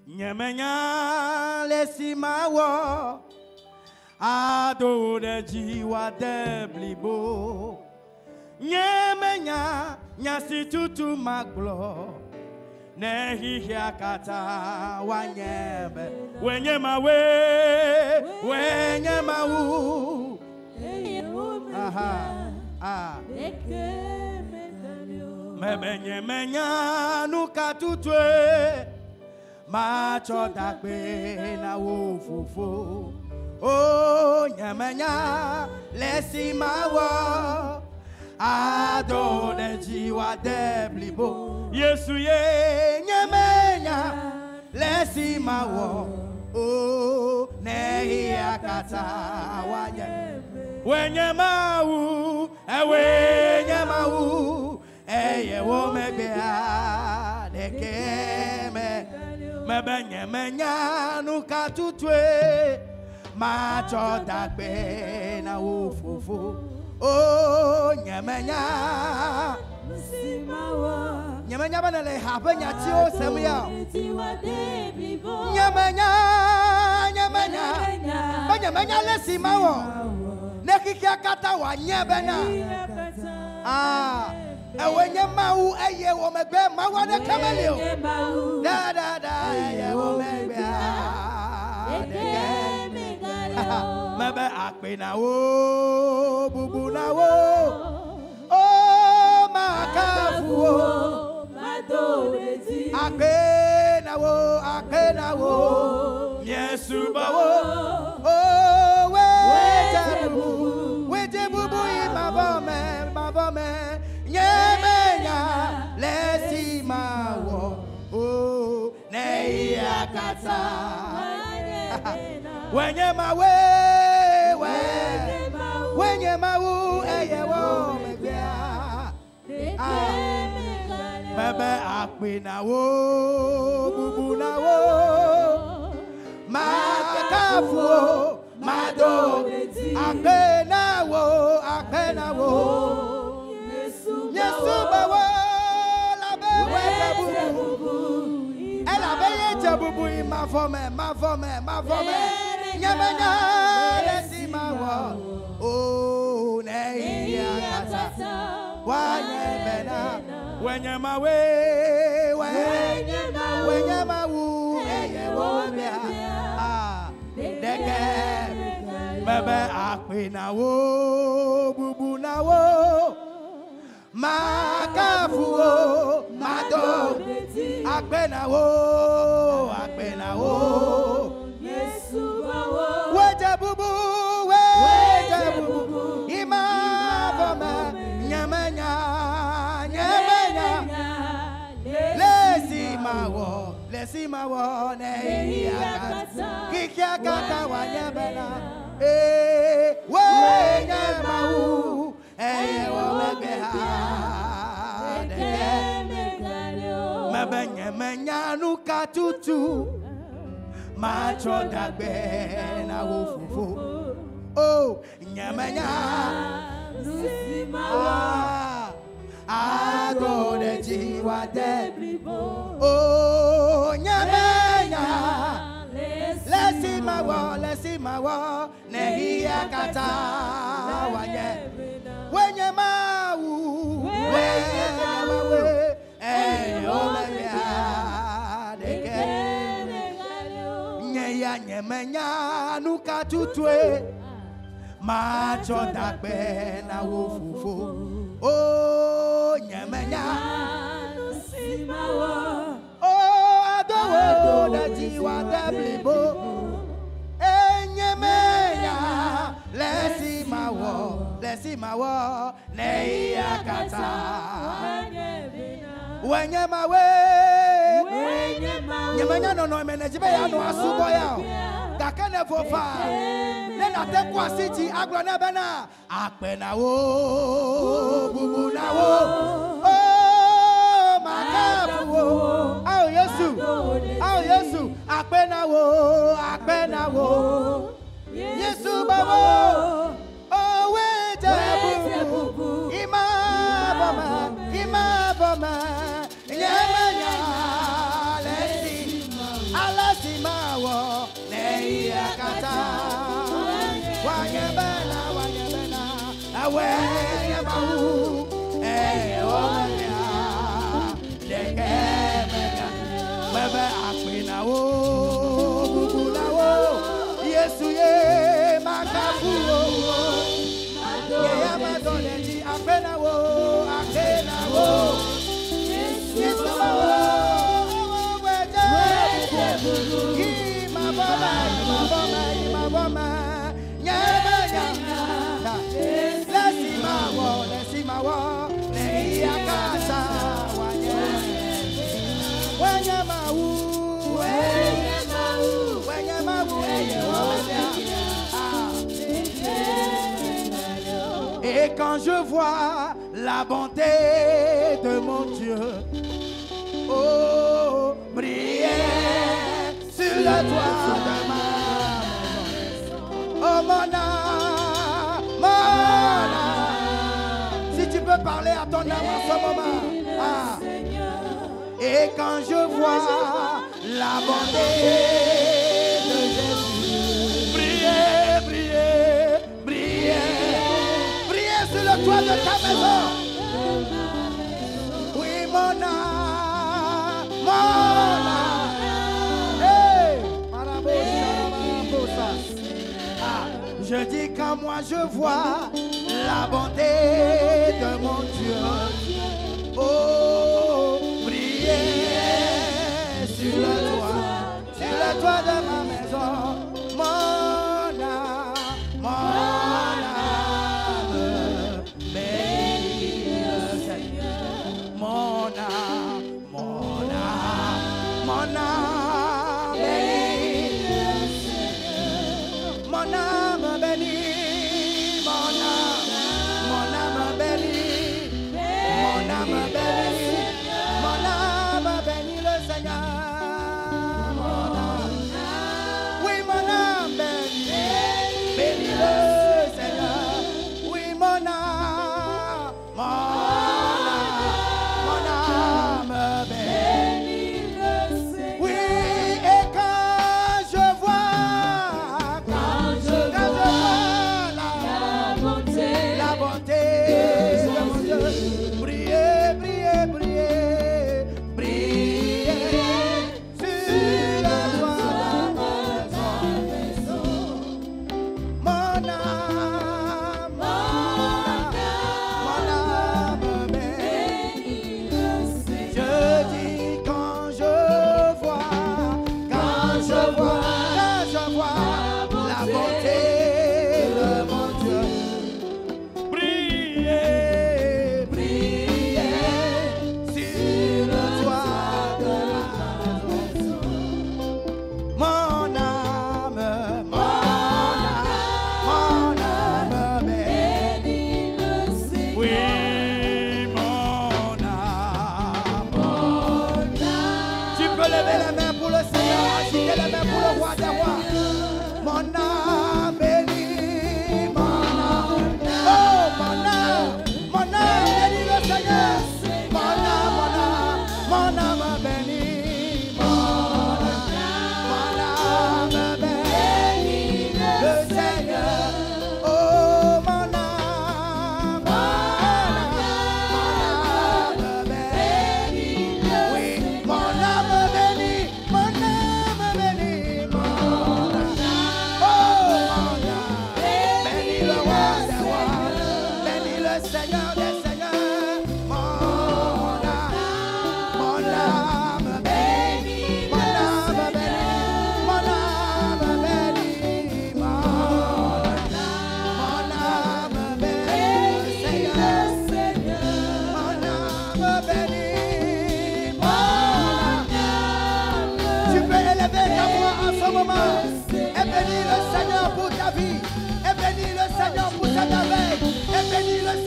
Nyemenya lesimawo adore jiwa deblibo. Nyemenya nyasitutu maglo nehihia kata wanyebe wenyema wenyema u mebenyemenya nukatutwe macho dakbe na ufufu o nyemenya lesimawo adore jiwa deblibo. Yesu ye nyemenya lesimawo o nehi akata wanye wenyemawu wenyemawu eye wo mebea dekeme mebenyemenya nukatutwe macho dakbe na ufufu o nyemenya nyemenya banale hapenya tio semya nyemenya banyemenya lesimawo nekikia kata wanyebena ewenyemawu eye wo megbe mawa de kamelio da eye wo megbe mebe akpenawo bubunawo o makafuwo akpenawo miesubawo o wejebubu mabome nyemenya lesimawo o neiyakata wenyemawe wenyemawu eyewo mebia mebe akpenawo bubunawo makafuo mado akpenawo yesubawo labe wejebubu elabe yejebubu mavome nyemenya lesimawo o neiyakata wanyebena wenyemawu eyewobia deke mebe akpenawo bubunawo makafuo mado akpenawo wejebubu imavome nyemenya lesimawo neiyakata kikiakata wanyebena wenyemawu eyewomebeha mebenyemenya nukatutu macho dagbe na ufufu o nyemenya adore jiwa deblibo o nyemenya lesimawo nehiyakata wanye wenyemawu omebia deke nyemenya nukatutwe macho dagbe na ufufu o nyemenya o adowo de jiwa deblibo nyemenya lesimawo neiyakata wenyemawe nyemenya nono menejibe ya no asubo ya dakane fofa nena tekwa siti aglona bena akpenawo bubunawo o makafuo au Yesu akpenawo Yesu bawo o wejebubu imaboma nyemenya lesi ala kata. Wanyebena, wanyebena. Awenye mau. Omega. Dekemega. Bebe akwina wo. Bubula wo. Yesu ye makafu wo. Ye amadoneti akwena wo. Akena wo. Yesu wo. Et quand je vois la bonté de mon Dieu, oh, briller sur le toit de ma maison. Oh, mon âme, si tu peux parler à ton âme en ce moment. Ah. Et quand je vois la bonté de Jésus, briller, briller, briller, briller sur le toit de ta maison. Oui, mon âme, mon âme. Hey, je dis quand moi je vois la bonté de mon Dieu, oh, briller sur le toit de ma maison, mon âme, bénis le Seigneur, mon âme, mon âme, mon âme, bénis le Seigneur, mon âme bénis, mon âme bénis, mon âme bénis, mon âme bénis le Seigneur.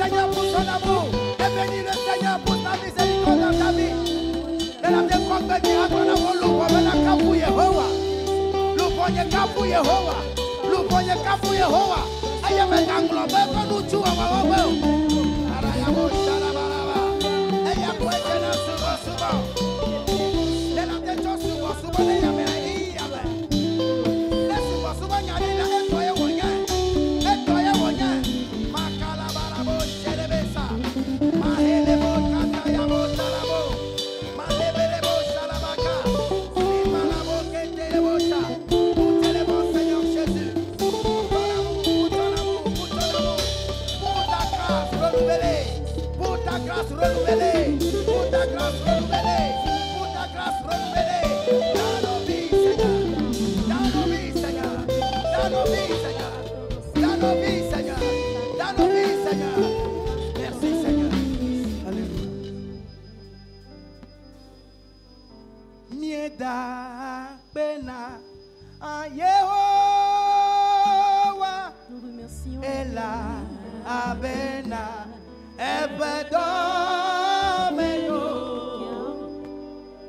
Seigneur pour son amour. Et bénis le Seigneur pour sa miséricorde dans ta vie. Et la défense de Dieu, ton amour, l'ouvre kafu Yehowa. L'ouvre kafu Yehowa. L'ouvre kafu Yehowa. Aïe, mais englobe, quand nous tuons, souvent. pena Yehovah. Nous remercions. Ela abena ebedomeno.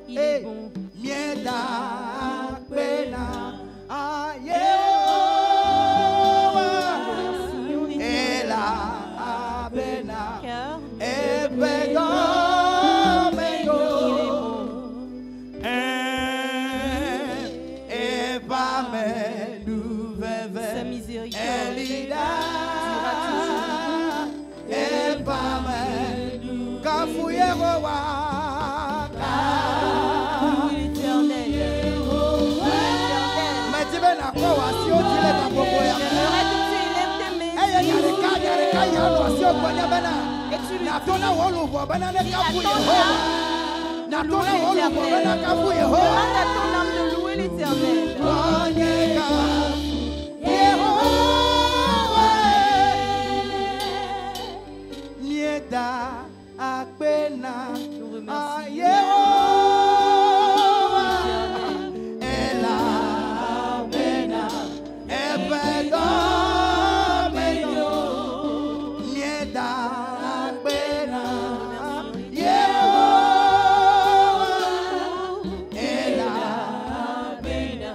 Il est bon. Mieda pena Yehovah. Ela abena ebedomeno. Sa miséricorde Elida Epamenu Kafuyerowa Mais tu veux la quoi si on dit les tapoya. Et tu lui ton âme de louer l'Éternel. Nieda akpena Ela bena ebedomeno. Nieda akpena Ela bena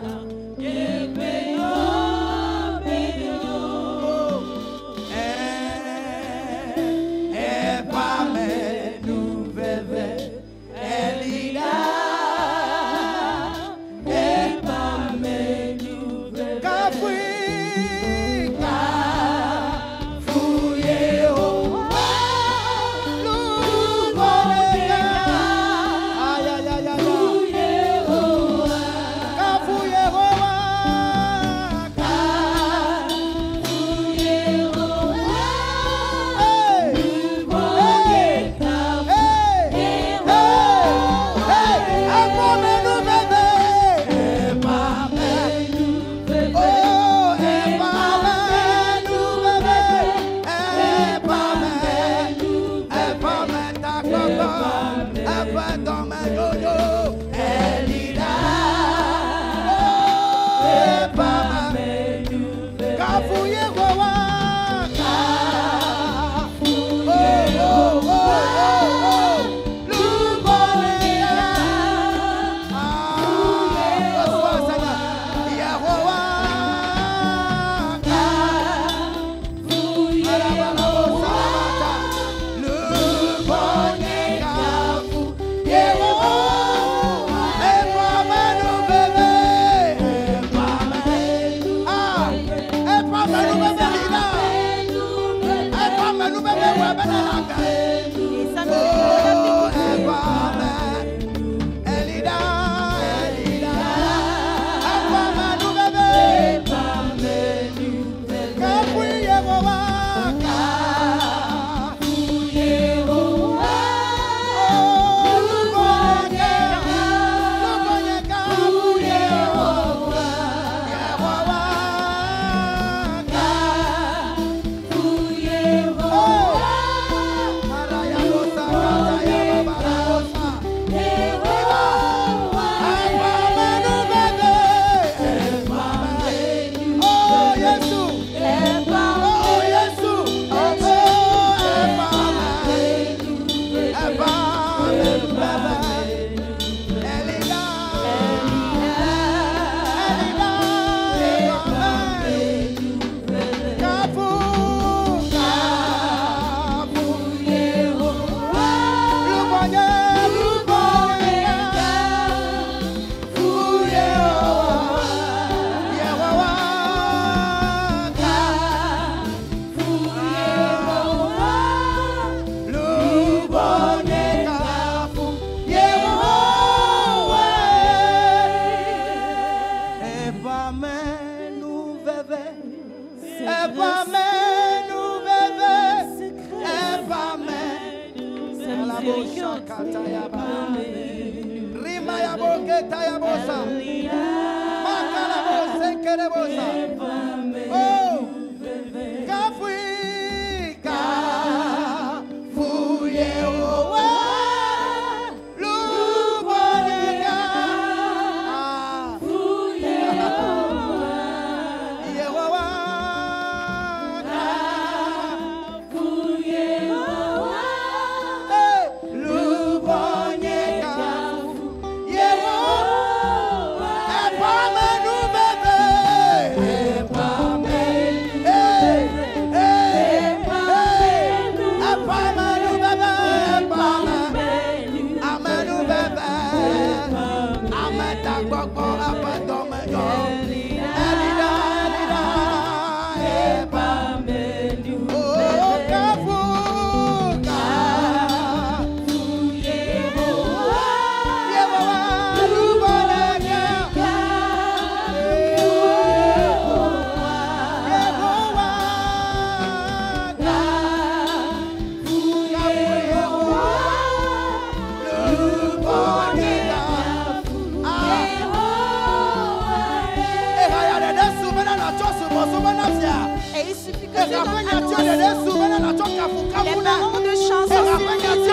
Les parents de chansons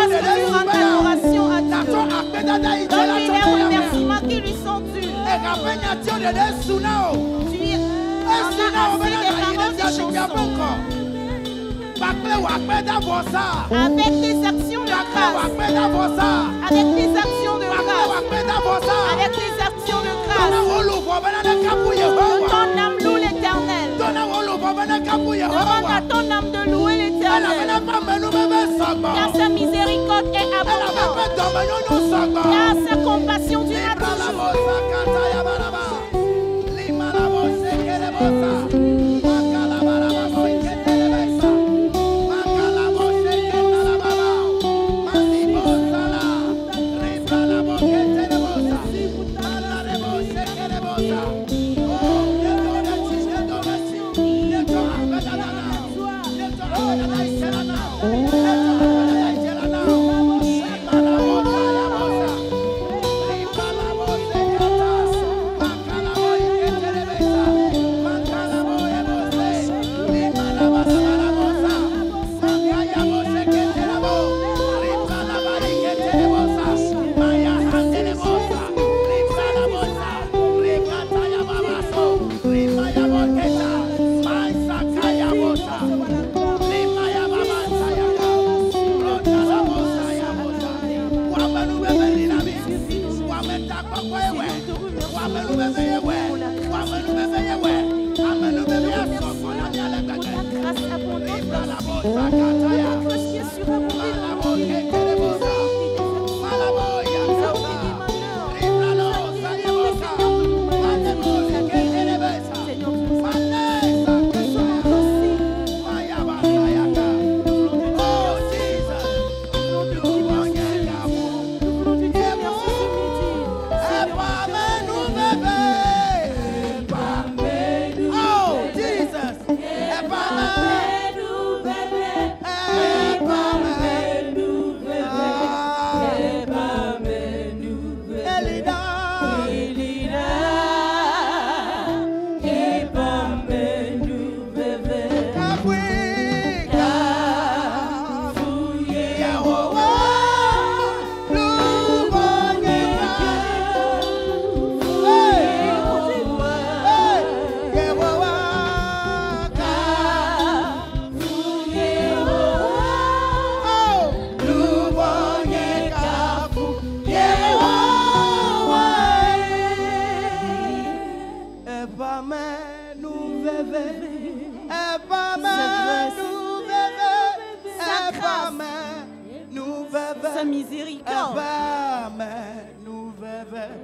sur adoration à Dieu. Donne-lui les remerciements qui lui sont dus. Tu en as assez des paroles de chansons. Avec tes actions de grâce. Avec tes actions de grâce. Avec tes actions de grâce. Ton âme loue l'Éternel. Demande à ton âme de louer l'Éternel. Car sa miséricorde est abondante. Car sa compassion durera toujours.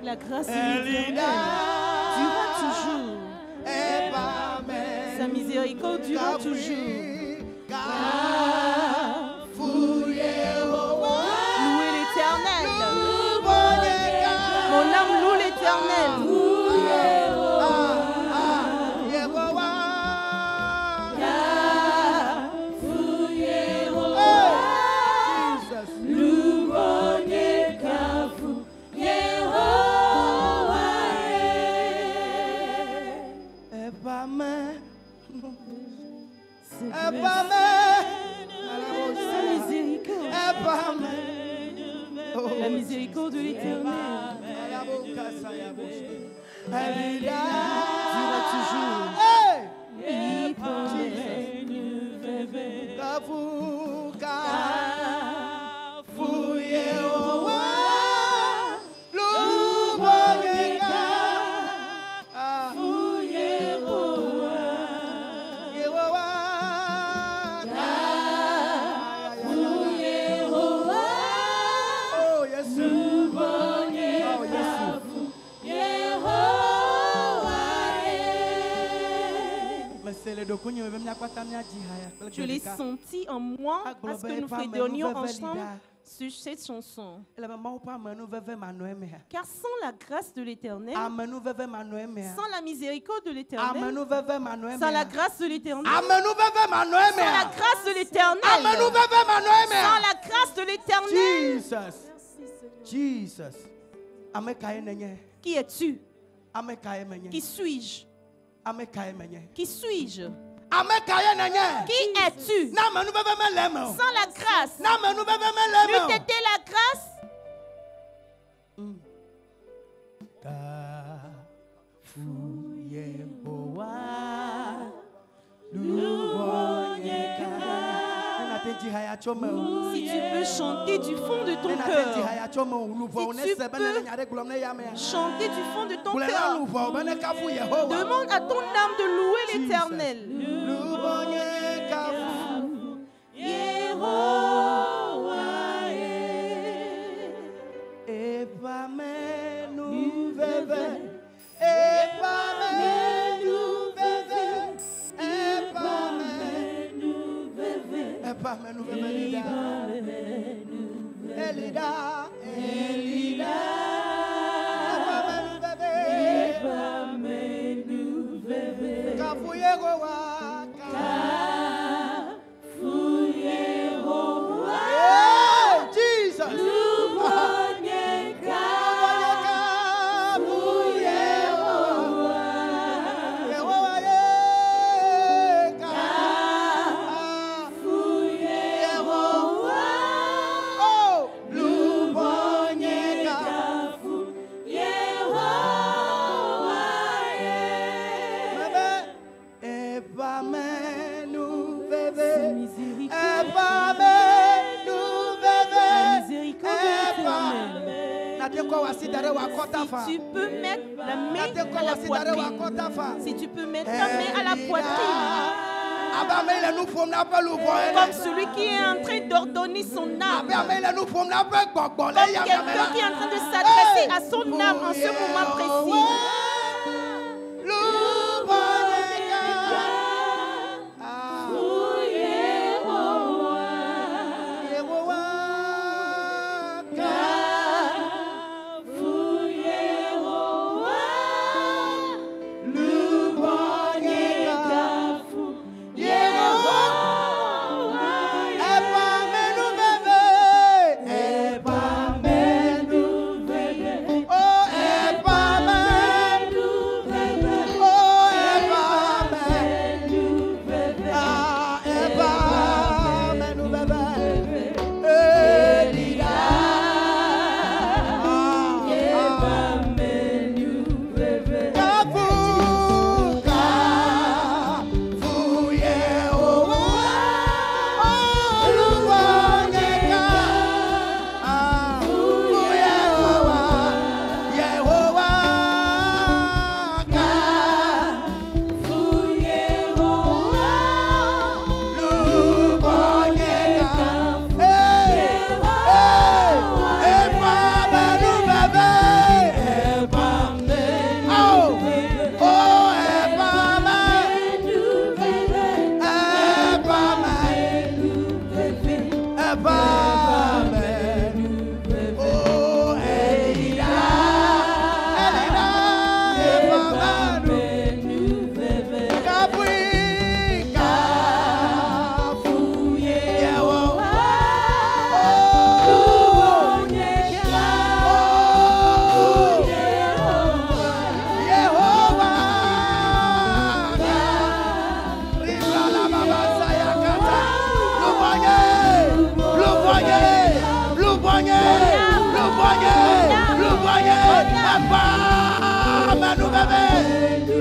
La grâce de l'Éternel durera toujours. Sa miséricorde durera toujours. Louez l'Éternel. Mon âme loue l'Éternel. La miséricorde de l'Éternel durera toujours. Je l'ai senti en moi à ce que nous fredonnions ensemble sur cette chanson. Car sans la grâce de l'Éternel, sans la miséricorde de l'Éternel, sans la grâce de l'Éternel, sans la grâce de l'Éternel, sans la grâce de l'Éternel, Jesus. Qui es-tu? Qui suis-je? Qui suis-je? Qui es-tu? Sans la grâce, n'eût été la grâce, si tu peux chanter du fond de ton cœur, si tu peux chanter du fond de ton cœur, demande à ton âme de louer l'Éternel. Si tu peux mettre la main à la poitrine, si tu peux mettre ta main à la poitrine, comme celui qui est en train d'ordonner son âme, comme quelqu'un qui est en train de s'adresser à son âme en ce moment précis.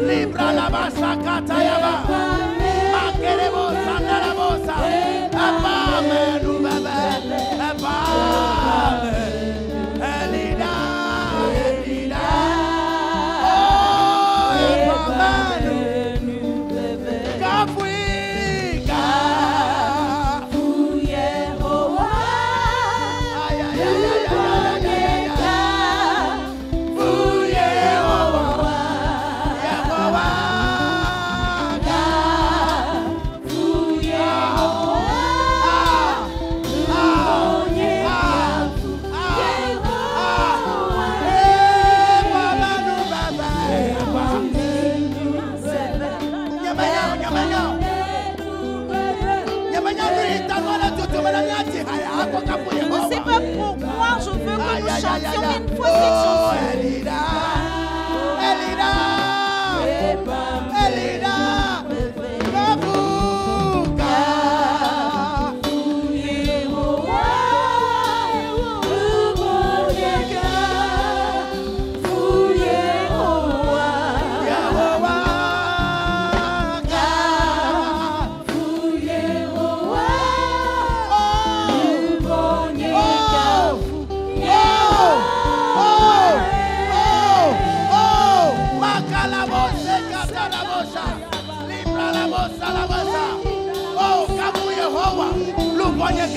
Libra la basa katayaba. Makerebo sandala bosa. Abame nu bebe. Abame. Elida. Elida. Oh, abame nu bebe. Kafuika. Kafuye hoa. Ay ay ay ay ay. Fuye hoa. Je ne sais pas pourquoi je veux que nous chantions une fois cette chanson. Elida, Elida, Elida, Kabuka.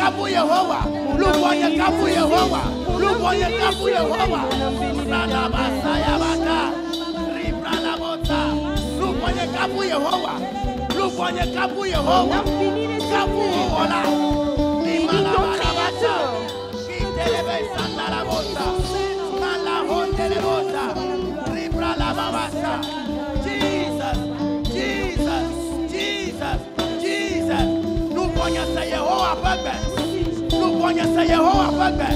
Kabu Yehovah, Lubonya Kabu Yehovah, Lubonya Kabu Yehovah, Rana Basaya Baka, Ribrana Bota, Lubonya Kabu Yehovah, Lubonya Kabu Yehovah, Kabu Ola, Limala Bata, Kitelebe Sandala Bota, Mala Hondele Bota, Ribrana Babasa, Jesus, Jesus, Jesus, Jesus, Lubonya Yehovah Bagbe. Lubonya sa Yehovah Bagbe.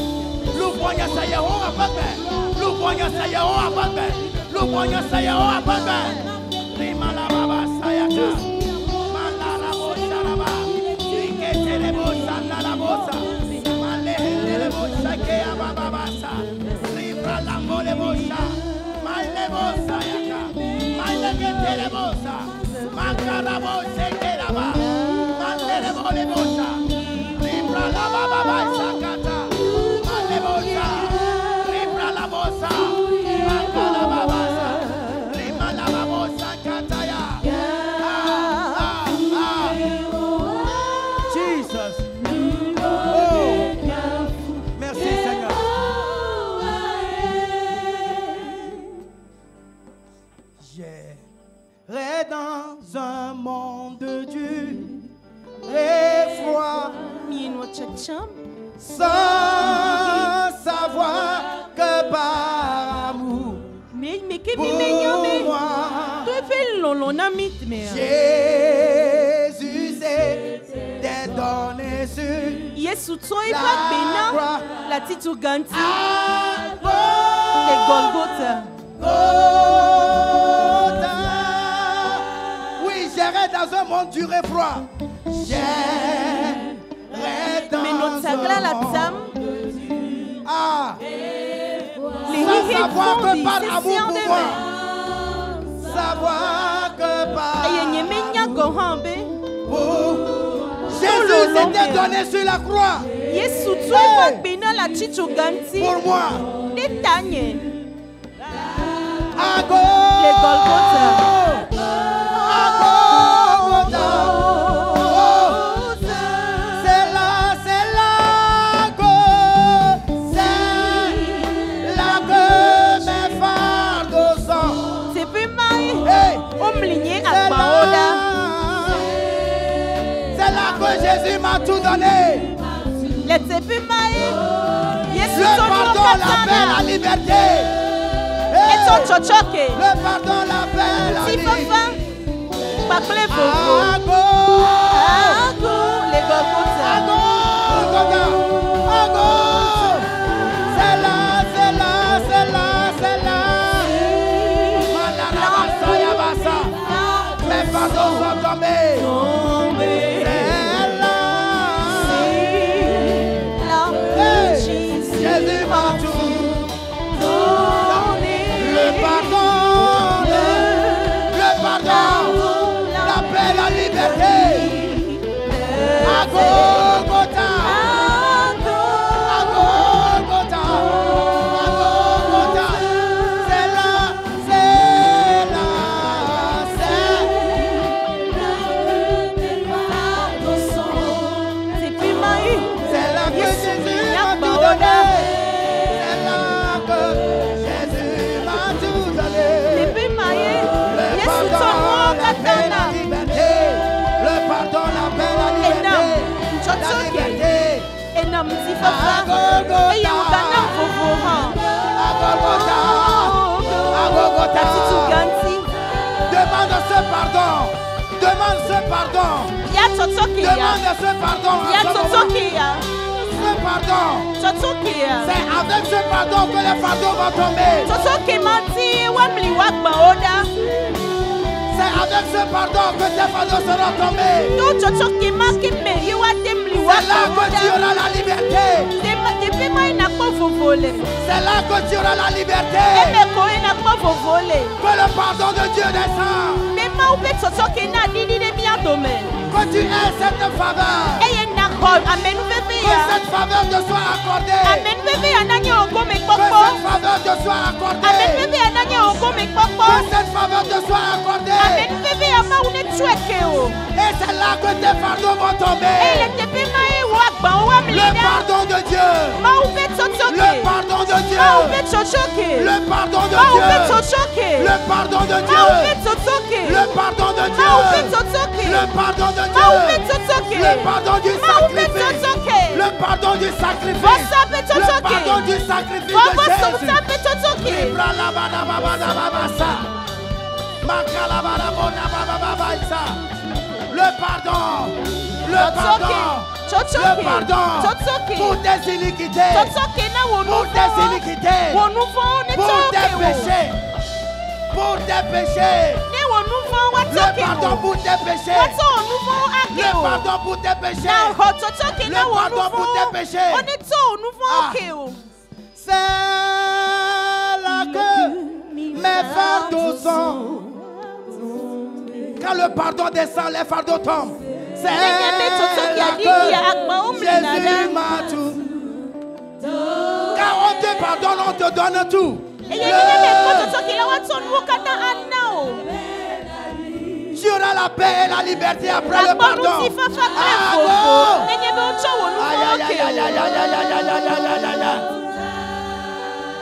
Lubonya sa Yehovah Bagbe. Lubonya sa Yehovah Bagbe. Lubonya sa Yehovah Bagbe. Rimala Baba Sayaka. Mandala Bosa Raba. Iketele Bosa Nala Bosa. Malehele Bosa Kea Baba Basa. Ribrala Mole Bosa. Male Bosa Yaka. Male Ketele Bosa. Makara Bosa Keraba. Male Mole Bosa. La baba basa kata, malebosa, ribra la bosa, makala babasa, rima la babosa kata ya. Jesus. Oh, merci Seigneur. J'irai dans un monde dur et froid. Sans savoir que par amour pour moi, Jésus s'est donné sur la croix. La titu ganti et Golgotha. Oui, j'irai dans un monde dur et froid. Mais notre sagla la tsam. Sans savoir que par amour pour moi. Savoir que par pour Jésus s'était donné sur la croix. Pour moi. À Golgotha. C'est là que Jésus m'a tout donné. Le pardon, la paix, la liberté. Le pardon, la paix, la liberté. C'est là, c'est là, c'est là, c'est là. Mes pardons sont tombés. Jésus m'a tout donné. Le pardon, la paix, la liberté. À Golgotha. À Golgotha. À Golgotha. C'est là, c'est là, c'est là que Jésus m'a tout donné. C'est là que Jésus m'a tout donné. Le pardon, la paix, la liberté. Le pardon, la paix, la liberté. La liberté. À Golgotha. À Golgotha. À Golgotha. Demande ce pardon. Demande ce pardon. Demande ce pardon. Ce pardon. C'est avec ce pardon que les fardeaux vont tomber. C'est avec ce pardon que tes fardeaux seront tombés. C'est là que tu auras la liberté. C'est là que tu auras la liberté. Que le pardon de Dieu descend. Que tu aies cette faveur. Que cette faveur te soit accordée. Que cette faveur te soit accordée. Que cette faveur te soit accordée. Et c'est là que tes fardeaux vont tomber. Le pardon de Dieu. Le pardon de Dieu. Le pardon de Dieu. Le pardon de Dieu. Le pardon de Dieu. Le pardon de Dieu. Le pardon du sacrifice. Le pardon du sacrifice. Le pardon du sacrifice de Jésus. Le pardon. Le pardon. Le pardon pour tes iniquités. Pour tes iniquités. Pour tes péchés. Pour tes péchés. Le pardon pour tes péchés. Le pardon pour tes péchés. Le pardon pour tes péchés. C'est là que mes fardeaux sont. Quand le pardon descend, les fardeaux tombent. C'est là que Jésus m'a tout. Quand on te pardonne, on te donne tout. Tu auras la paix et la liberté après le pardon.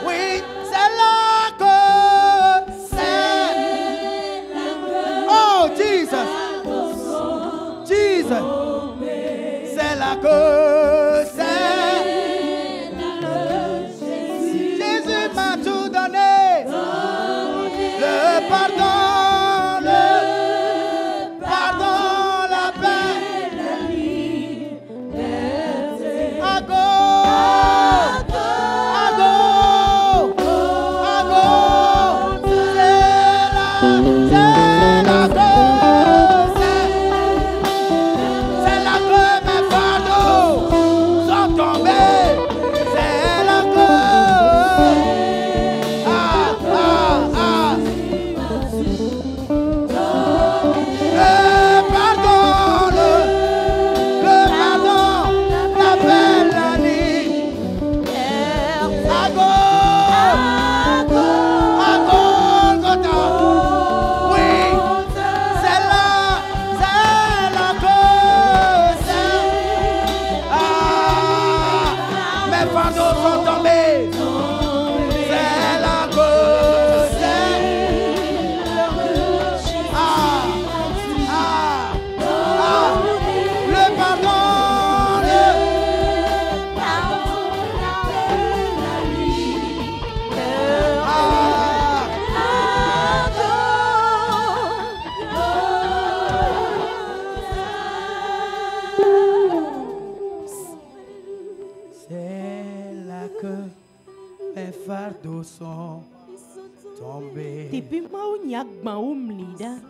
Oui, c'est là que c'est. Oh, Jesus. Jesus. C'est là que c'est. Jésus m'a tout donné. Le pardon.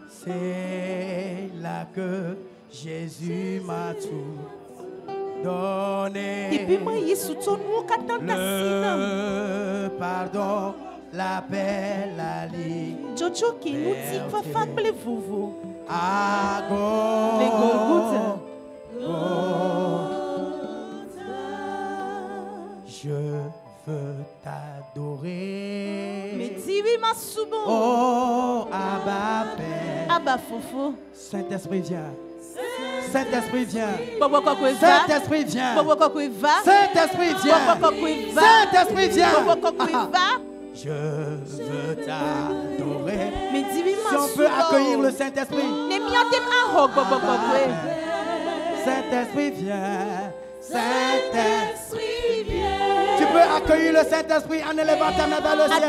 C'est là que Jésus m'a tout donné. Le pardon, la paix, la liberté. À Golgotha. Je veux t'adorer. Oh, Abba Père. Abba Fofo. Saint-Esprit viens. Saint-Esprit viens. Saint-Esprit viens. Saint-Esprit viens. Saint-Esprit viens. Je veux t'adorer. Si on peut accueillir le Saint-Esprit. Saint-Esprit viens. Saint-Esprit viens. Tu peux accueillir le Saint-Esprit en élevant ta main vers le ciel.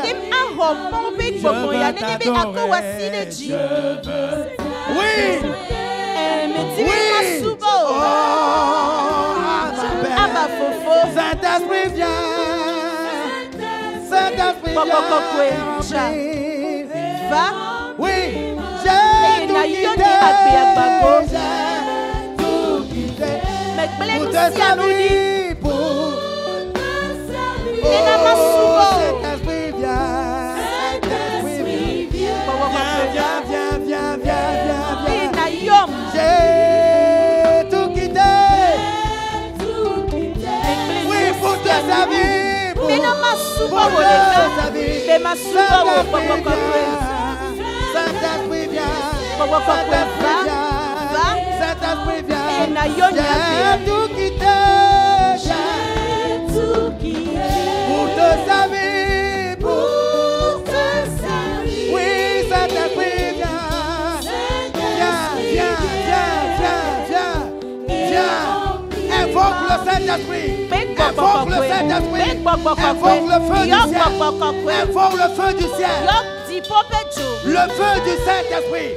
Je veux t'adorer. Oui. Saint-Esprit viens. Saint-Esprit viens. Va. Oui, j'ai tout quitté. Pour te servir, pour Saint-Esprit viens. Saint-Esprit viens. Viens. J'ai tout quitté. Oui, pour te servir. Pour te servir. Saint-Esprit viens. Saint-Esprit viens. J'ai tout quitté. Pour te servir. Oui, Saint-Esprit viens. Viens. Invoque le Saint-Esprit. Invoque le Saint-Esprit. Invoque le feu du ciel. Invoque le feu du ciel. Le feu du Saint-Esprit.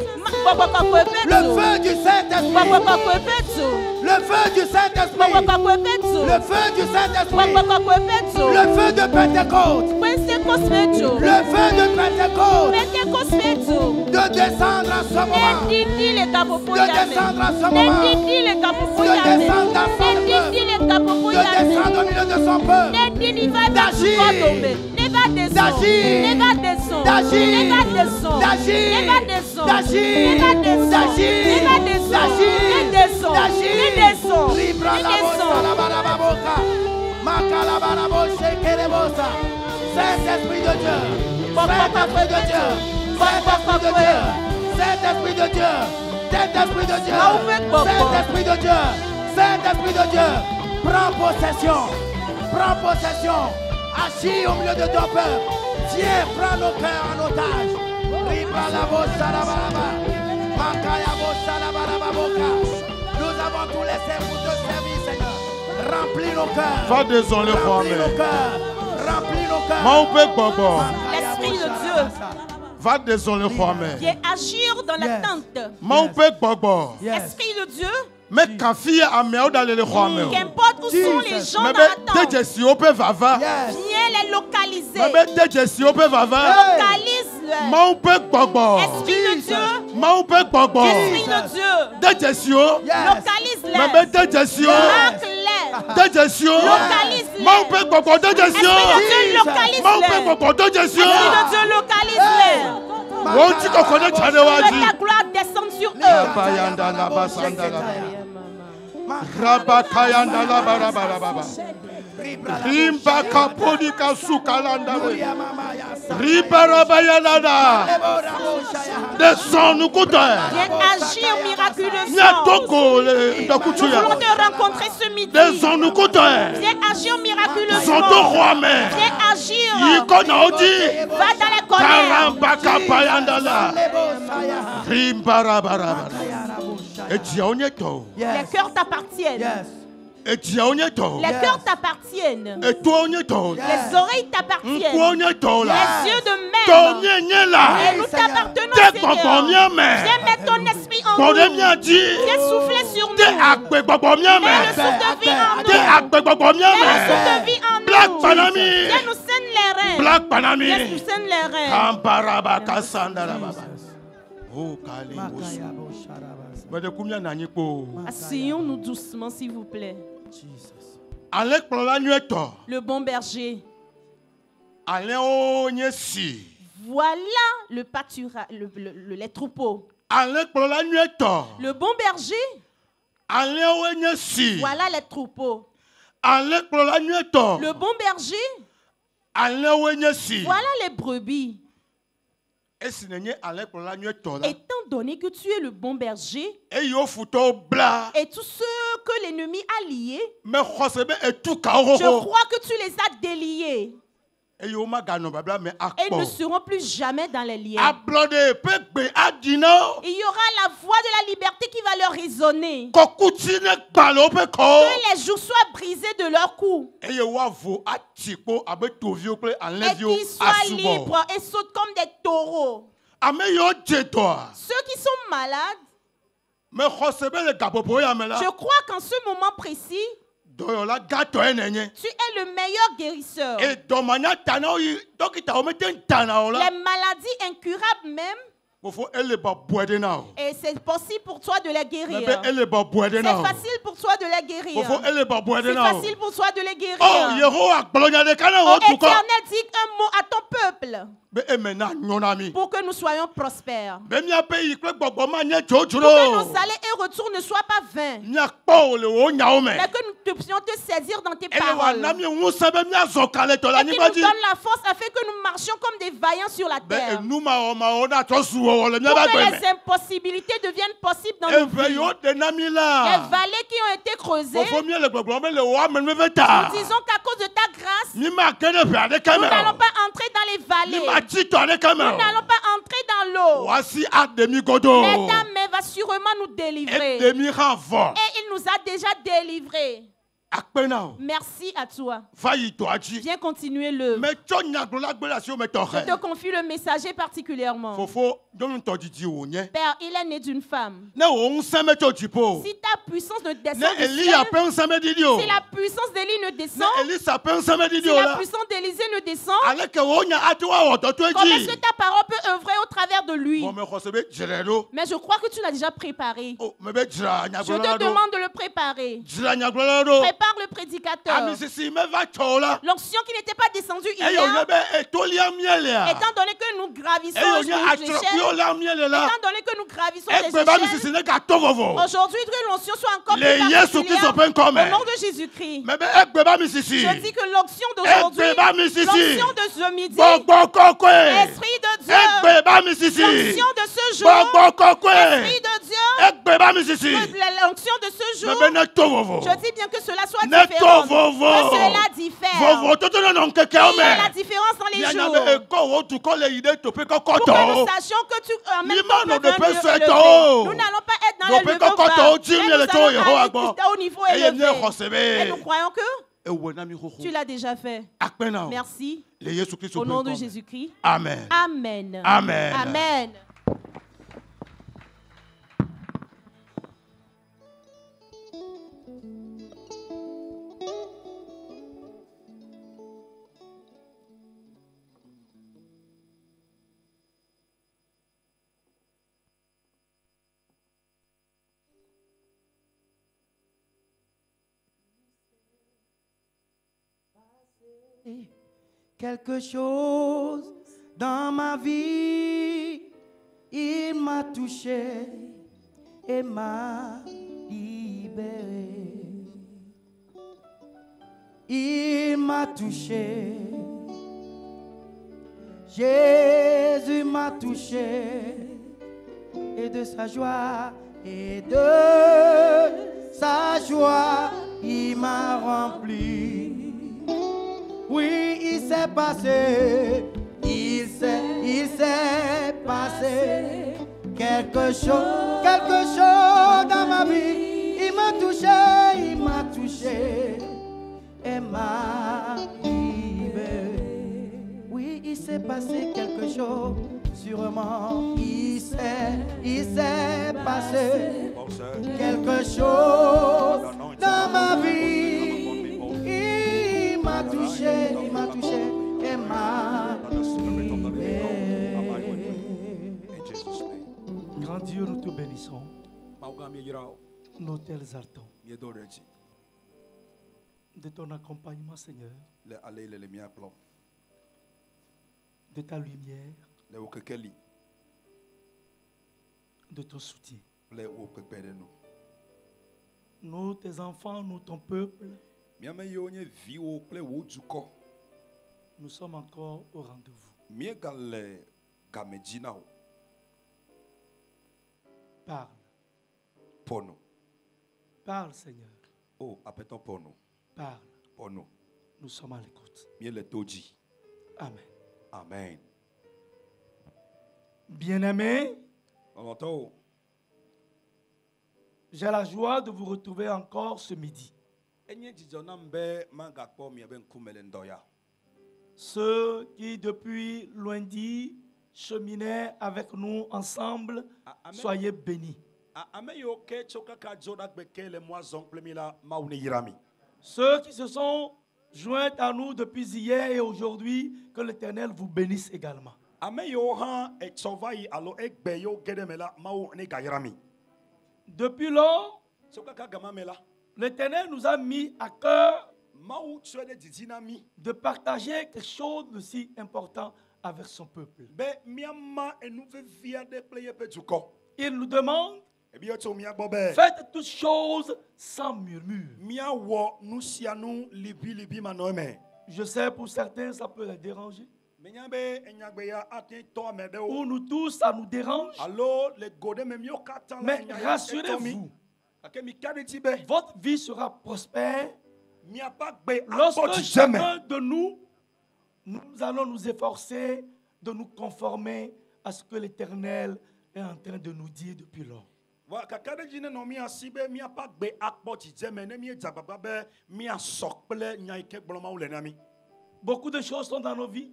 Le feu du Saint-Esprit. Le feu du Saint-Esprit. Le feu du Saint-Esprit. Le feu de Pentecôte. Le feu de Pentecôte. De descendre à ce moment. De descendre à ce moment. De descendre dans son peuple. De descendre au milieu de son peuple. Saint-Esprit de Dieu, Saint-Esprit de Dieu, Saint-Esprit de Dieu, Saint-Esprit de Dieu, Saint-Esprit de Dieu, Saint-Esprit de Dieu, Saint-Esprit de Dieu, prends possession, agis au milieu de ton peuple, viens, prends nos cœurs en otage. Nous avons tout laissé pour te servir, Seigneur. Remplis nos cœurs. Va désolé, remplis nos cœurs. Remplis nos cœurs. L'Esprit de Dieu. Va désolé, viens agir dans la tente. Esprit de Dieu. Mais qu'importe où sont les gens dans la tente. Viens les localiser. Localise-les. Esprit de Dieu. Esprit de Dieu. Localise-les. Que ta gloire descende sur eux. Rimba kapodika sukalanda. Ribarabayalada. Descends nous côté. Viens agir miraculeusement. Nous voulons te rencontrer ce midi. Descends nous côté. Viens agir miraculeusement. Viens agir. Va dans les colères. Rimbarabara. Les cœurs t'appartiennent. Les cœurs t'appartiennent. Les oreilles t'appartiennent. Les yeux de mer. Et nous t'appartenons, Seigneur. Viens mettre ton esprit en nous. Viens souffler sur nous. Mets le souffle de vie en nous. Mets le souffle de vie en nous. Viens nous scène les reins. Viens nous scène les reins. Asseyons-nous doucement, s'il vous plaît. Le bon berger. Voilà le pâturage, les troupeaux. Le bon berger. Voilà les troupeaux. Le bon berger. Voilà les brebis. Étant donné que tu es le bon berger et tous ceux que l'ennemi a liés, je crois que tu les as déliés. Et ils ne seront plus jamais dans les liens. Il y aura la voix de la liberté qui va leur résonner. Que les joues soient brisées de leur cou. Et qu'ils soient libres et sautent comme des taureaux. Ceux qui sont malades, Je crois qu'en ce moment précis, tu es le meilleur guérisseur. Les maladies incurables même, et c'est possible pour toi de les guérir. C'est facile pour toi de les guérir. C'est facile pour toi de les guérir. Oh, Éternel, dis un mot à ton peuple pour que nous soyons prospères. Pour que nos allées et retours ne soient pas vains. Mais que nous puissions te saisir dans tes paroles. Et que nous donnes la force afin que nous marchions comme des vaillants sur la terre. Pour que les impossibilités deviennent possibles dans nos vies. Les vallées qui ont été creusées, nous disons qu'à cause de ta grâce, nous n'allons pas entrer dans les vallées. Nous n'allons pas entrer dans l'eau. Mais ta main va sûrement nous délivrer. Et il nous a déjà délivrés. Merci à toi. Viens continuer le. Je te confie le messager particulièrement. Père, il est né d'une femme. Si ta puissance ne descend du ciel, si la puissance d'Élie ne descend, si la puissance d'Élisée ne descend, comment est-ce que ta parole peut œuvrer au travers de lui? Mais je crois que tu l'as déjà préparé. Je te demande de le préparer. Prépare le prédicateur. L'onction qui n'était pas descendue hier, étant donné que nous gravissons les échelles, aujourd'hui que l'onction soit encore plus particulière au nom de Jésus-Christ. Je dis que l'onction d'aujourd'hui, l'onction de ce midi, Esprit de Dieu, l'onction de ce jour, Esprit de Dieu, l'onction de ce jour, je dis bien que cela soit différent. Que cela diffère. Il y a la différence dans les jours. Pour que nous sachions que tu en même temps nous n'allons pas être dans le lever bas, mais nous allons au niveau élevé. Et nous croyons que tu l'as déjà fait. Merci. Au nom de Jésus-Christ. Amen. Amen. Amen. Amen. Quelque chose dans ma vie, il m'a touché et m'a libéré. Il m'a touché, Jésus m'a touché, et de sa joie, il m'a rempli. Oui, il s'est passé quelque chose dans ma vie. Il m'a touché et m'a libéré. Oui, il s'est passé quelque chose, sûrement. Il s'est passé quelque chose dans ma vie. Il m'a touché et m'a libéré. Grand Dieu, nous te bénissons. Nous t'exaltons de ton accompagnement, Seigneur, de ta lumière, de ton soutien. Nous, tes enfants, nous, ton peuple, nous sommes encore au rendez-vous. Parle. Parle, Seigneur. Parle. Nous sommes à l'écoute. Amen. Amen. Bien-aimés, j'ai la joie de vous retrouver encore ce midi. Ceux qui depuis lundi cheminaient avec nous ensemble, soyez bénis. Ceux qui se sont joints à nous depuis hier et aujourd'hui, que l'Éternel vous bénisse également. Depuis lors, l'Éternel nous a mis à cœur de partager quelque chose de si important avec son peuple. Il nous demande, faites toutes choses sans murmure. Je sais pour certains ça peut les déranger. Ou nous tous ça nous dérange. Mais rassurez-vous, votre vie sera prospère lorsque chacun de nous allons nous efforcer de nous conformer à ce que l'Éternel est en train de nous dire depuis lors. Beaucoup de choses sont dans nos vies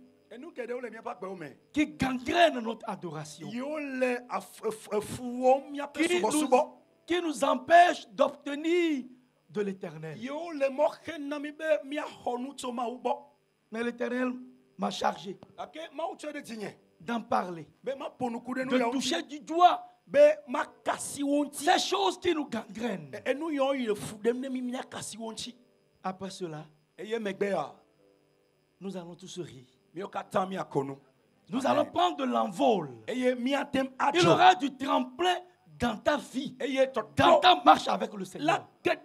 qui gangrènent notre adoration, qui nous empêchent d'obtenir de l'Éternel. Mais l'Éternel m'a chargé d'en parler, de toucher du doigt ces choses qui nous gangrènent. Après cela, nous allons tous rire. Nous allons prendre de l'envol. Il y aura du tremplin dans ta vie, dans ta marche avec le Seigneur. Mais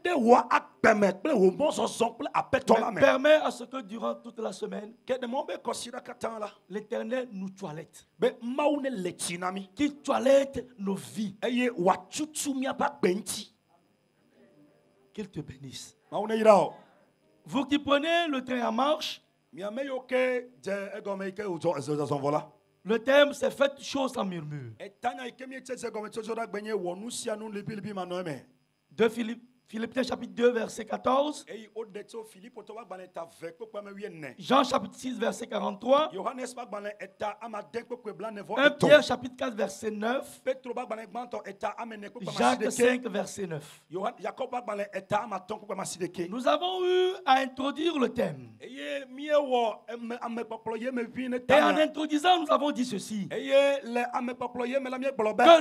permets à ce que durant toute la semaine, l'Éternel nous toilette. Qu'il toilette nos vies. Qu'il te bénisse. Vous qui prenez le train en marche, le thème c'est faites choses sans murmure. De Philippiens chapitre 2 verset 14. Jean chapitre 6 verset 43. 1 Pierre chapitre 4 verset 9. Jacques 5 verset 9. Nous avons eu à introduire le thème. Et en introduisant, nous avons dit ceci. Que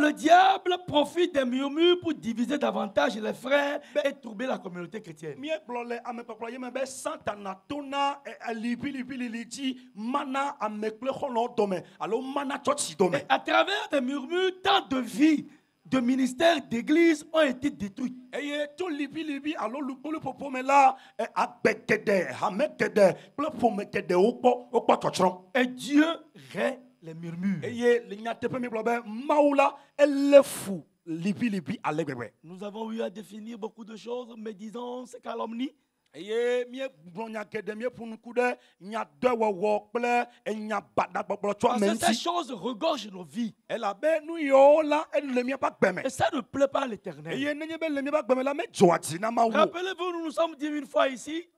le diable profite des murmures pour diviser davantage les frères et troubler la communauté chrétienne. Mais à travers des murmures, tant de vies, de ministères, d'églises ont été détruits. Et Dieu règle les murmures. Nous avons eu à définir beaucoup de choses, médisance, calomnie. Que ces choses regorgent nos vies. Et ça ne plaît pas à l'Éternel. Rappelez-vous, nous nous sommes dit une fois ici,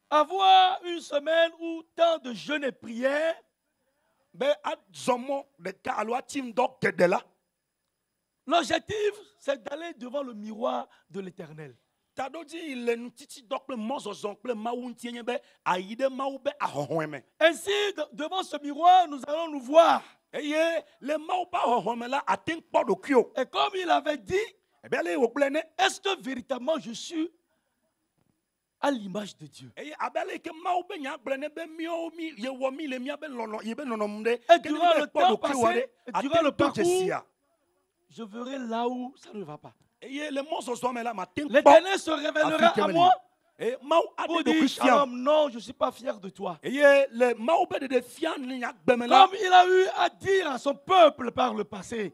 avoir une semaine où tant de jeûnes et prières, l'objectif, c'est d'aller devant le miroir de l'Éternel. Ainsi, devant ce miroir, nous allons nous voir. Et comme il avait dit, est-ce que véritablement je suis à l'image de Dieu? Et durant le temps passé, durant le parcours, je verrai là où ça ne va pas. L'Éternel se révélera à moi pour dire, Shalom, non, je ne suis pas fier de toi. Comme il a eu à dire à son peuple par le passé.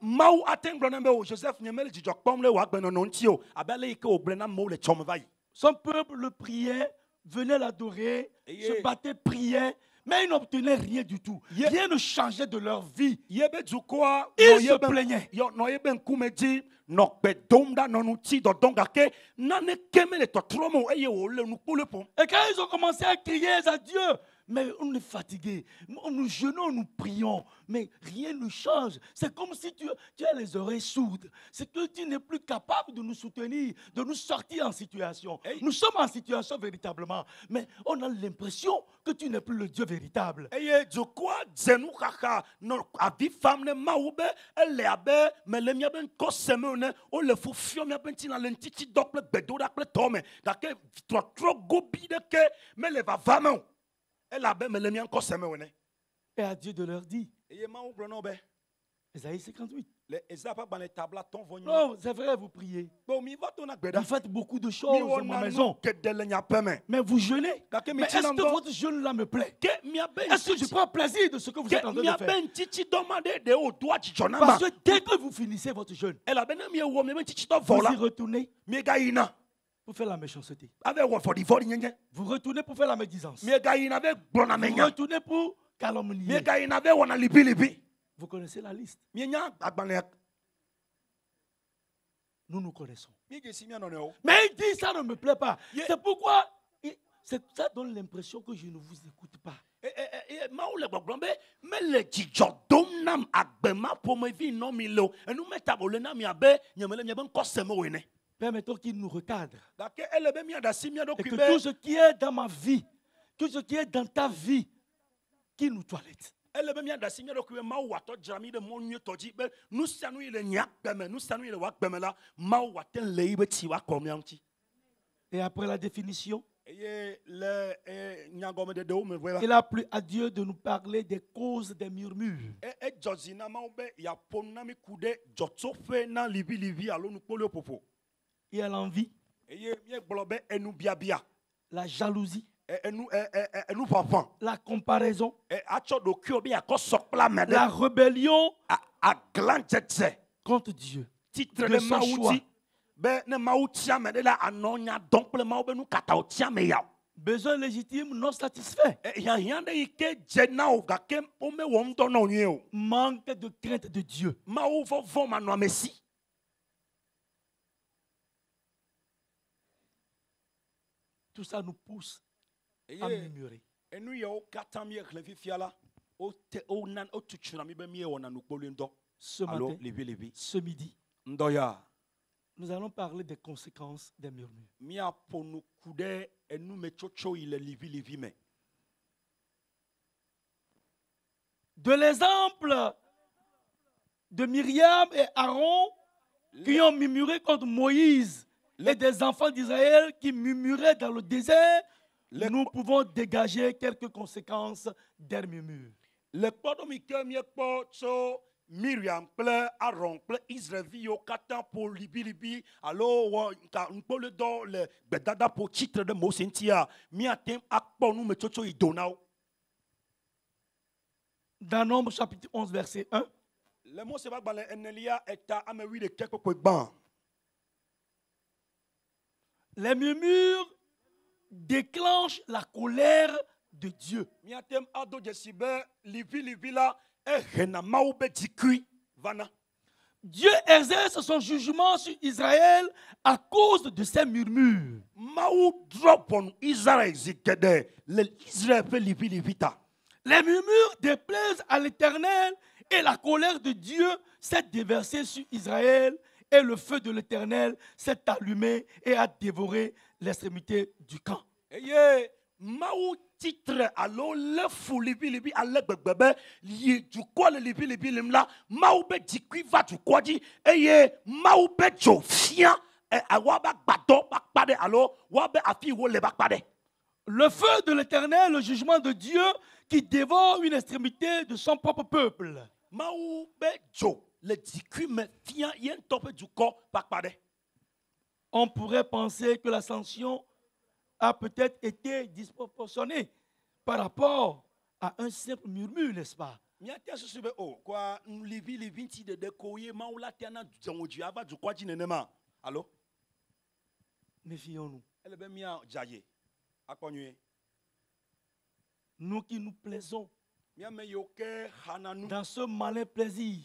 Son peuple le priait, venait l'adorer, se battait, priait, mais ils n'obtenaient rien du tout. Rien ne changeait de leur vie. Ils se plaignaient. Et quand ils ont commencé à crier à Dieu, Mais on est fatigué. Nous jeûnons, nous prions, mais rien ne change. C'est comme si tu as les oreilles sourdes. C'est que tu n'es plus capable de nous soutenir, de nous sortir en situation. Hey. Nous sommes en situation véritablement, mais on a l'impression que tu n'es plus le Dieu véritable. Et à Dieu de leur dire. Ésaïe 58. Non, c'est vrai, vous priez. Vous faites beaucoup de choses dans ma maison. Mais vous jeûnez. Mais est-ce que votre jeûne là me plaît? Est-ce que je prends plaisir de ce que vous êtes en train de faire? Parce que dès que vous finissez votre jeûne, vous y retournez pour faire la méchanceté. Vous retournez pour faire la médisance. Vous retournez pour calomnier. Vous connaissez la liste. Nous nous connaissons. Mais il dit ça ne me plaît pas. C'est pourquoi ça donne l'impression que je ne vous écoute pas. Permettons qu'il nous recadre. Et que tout ce qui est dans ma vie, tout ce qui est dans ta vie, qu'il nous toilette. Et après la définition, il a plu à Dieu de nous parler des causes des murmures. Il y a l'envie, la jalousie, la comparaison, la rébellion contre Dieu, de son choix. Besoin légitime non satisfait. Manque de crainte de Dieu. Tout ça nous pousse à murmurer. Ce midi, nous allons parler des conséquences des murmures. De l'exemple de Myriam et Aaron qui ont murmuré contre Moïse et des enfants d'Israël qui murmuraient dans le désert, nous pouvons dégager quelques conséquences des murmures. Myriam ple Aaron ple Israelviwo kata po libi alors nkpole do le bedada po titre de Mosentia mi atem akpo nu metocho idonao. Dans Nombre chapitre 11 verset 1. Le mot se va bale enelia eta amewi de quelque peu ban. Les murmures déclenchent la colère de Dieu. Mi atem ado jesibe libi la. Dieu exerce son jugement sur Israël à cause de ses murmures. Les murmures déplaisent à l'Éternel et la colère de Dieu s'est déversée sur Israël et le feu de l'Éternel s'est allumé et a dévoré l'extrémité du camp. Titre alors le fou libi ale gbegbe yi du quoi le libi limla maube dikui va du quoi dit eye maube jo fien e awaba gbado bakpade alors wabe afi wo le bakpade. Le feu de l'Éternel, le jugement de Dieu qui dévore une extrémité de son propre peuple. Maube jo le dikui me fien yen tope du corps bakpade. On pourrait penser que la sanction a peut-être été disproportionné par rapport à un simple murmure, n'est-ce pas? Méfions-nous. Nous qui nous plaisons dans ce malin plaisir.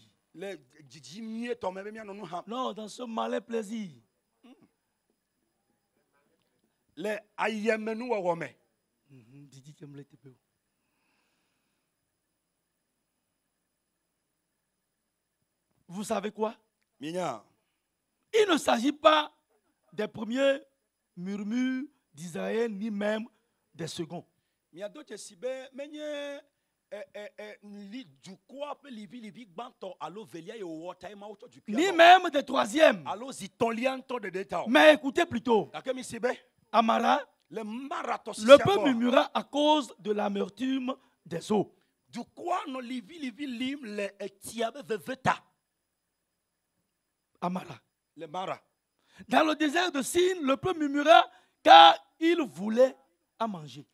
Non, dans ce malin plaisir. Vous savez quoi? Minya. Il ne s'agit pas des premiers murmures d'Israël, ni même des seconds. Ni même des troisièmes. Mais écoutez plutôt. Amara, le peuple murmura à cause de l'amertume des eaux. Amara. Dans le désert de Sin, le peuple murmura car il voulait à manger.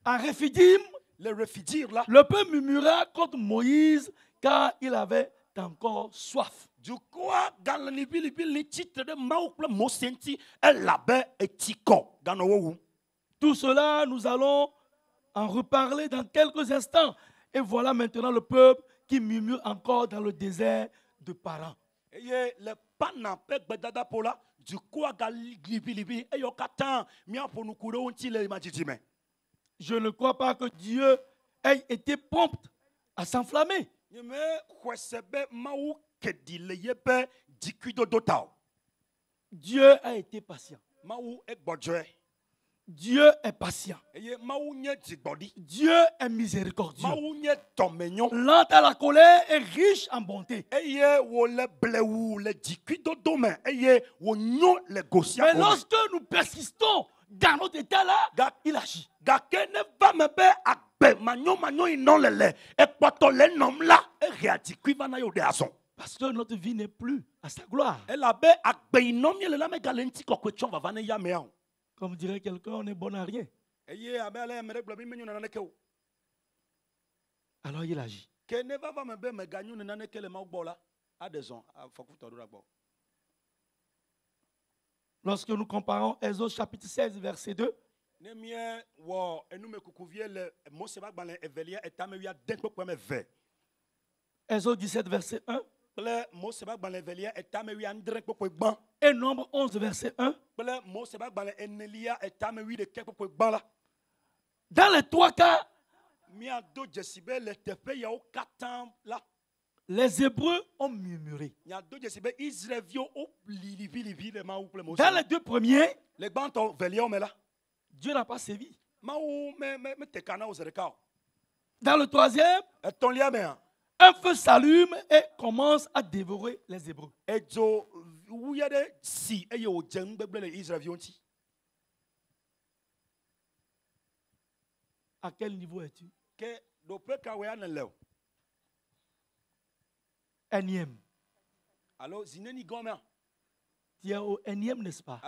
En Rephidim, le peuple murmura contre Moïse car il avait encore soif. Tout cela, nous allons en reparler dans quelques instants. Et voilà maintenant le peuple qui murmure encore dans le désert de Paran. Je ne crois pas que Dieu ait été prompt à s'enflammer. Dieu a été patient. Dieu est patient. Dieu est miséricordieux. Lent à la colère et riche en bonté. Mais lorsque nous persistons dans notre état là, il agit. Parce que notre vie n'est plus à sa gloire. Comme dirait quelqu'un, on est bon à rien. Alors il agit. Lorsque nous comparons Exode chapitre 16, verset 2, Exode 17, verset 1, et Nombre 11, verset 1, dans les trois cas, les Hébreux ont murmuré. Dans les deux premiers, Dieu n'a pas sévi. Dans le troisième, un feu s'allume et commence à dévorer les Hébreux. À quel niveau es-tu? Énième. Tu es au énième, n'est-ce pas?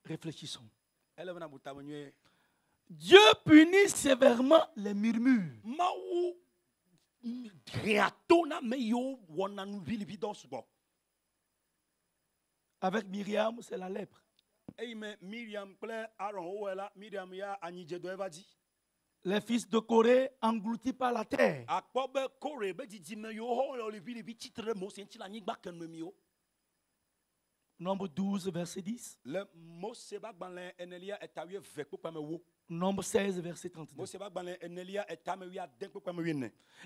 Réfléchissons. Dieu punit sévèrement les murmures. Avec Myriam, c'est la lèpre. Les fils de Corée engloutis par la terre. Nombre 12, verset 10. Nombre 16, verset 32.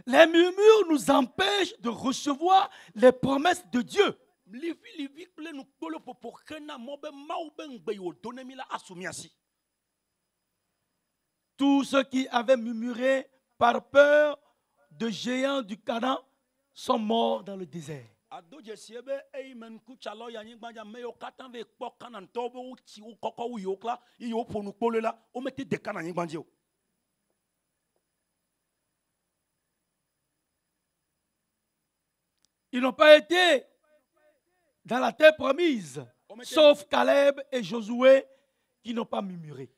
Les murmures nous empêchent de recevoir les promesses de Dieu. Tous ceux qui avaient murmuré par peur de géants du Canaan sont morts dans le désert. Ils n'ont pas été dans la terre promise, sauf Caleb et Josué qui n'ont pas murmuré.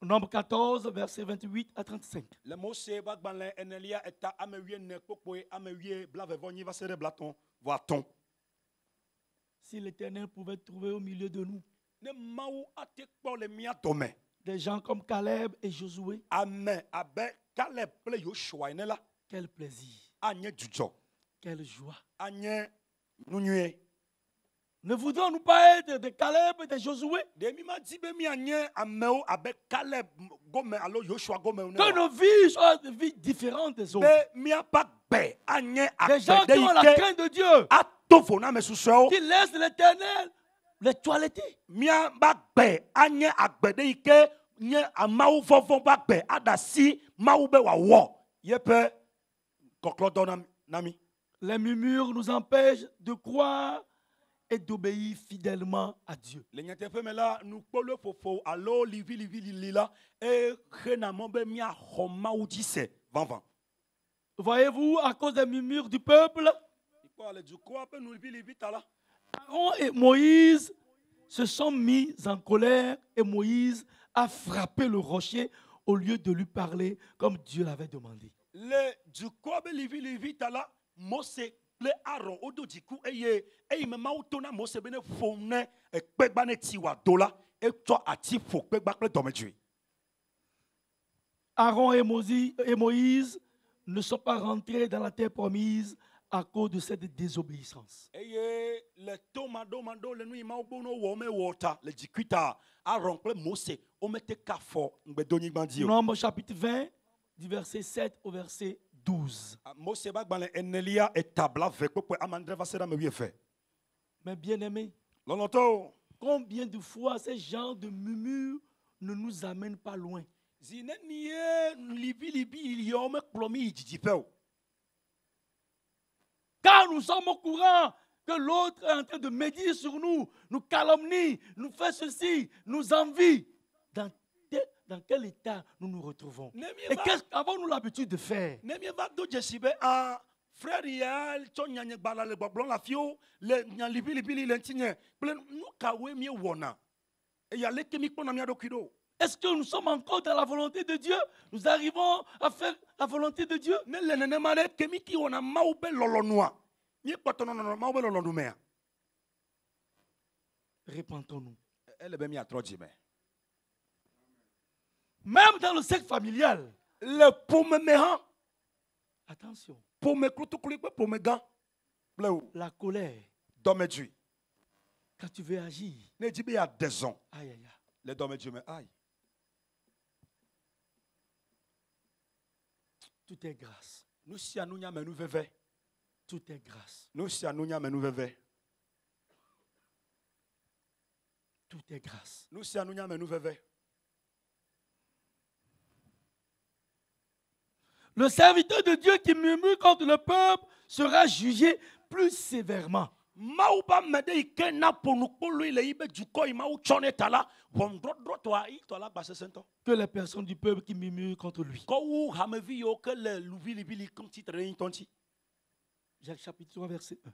Nombre 14, verset 28 à 35. Si l'Éternel pouvait trouver au milieu de nous des gens comme Caleb et Josué, quel plaisir. Quelle joie. Ne voudrons-nous pas être des Caleb et des Josué? Que nos vies soient des vies différentes des autres. Des gens qui ont la crainte de Dieu, qui laissent l'Éternel les toiletter. Les murmures nous empêchent de croire et d'obéir fidèlement à Dieu. Voyez-vous, à cause des murmures du peuple, Aaron et Moïse se sont mis en colère et Moïse a frappé le rocher au lieu de lui parler comme Dieu l'avait demandé. Aaron et Moïse ne sont pas rentrés dans la terre promise à cause de cette désobéissance. Nombre chapitre 20, du verset 7 au verset 12. Mais bien aimés, combien de fois ces genres de murmures ne nous amènent pas loin? Car nous sommes au courant que l'autre est en train de médire sur nous, nous calomnie, nous fait ceci, nous envie. Dans quel état nous nous retrouvons? Et qu'est-ce qu'avons-nous l'habitude de faire? Est-ce que nous sommes encore dans la volonté de Dieu? Nous arrivons à faire la volonté de Dieu? Répentons-nous. Même dans le cercle familial. Attention. La colère. Quand tu veux agir. Aïe, aïe, aïe. Tout est grâce. Tout est grâce. Tout est grâce. Le serviteur de Dieu qui murmure contre le peuple sera jugé plus sévèrement. Que les personnes du peuple qui murmurent contre lui. Jacques chapitre 3 verset 1.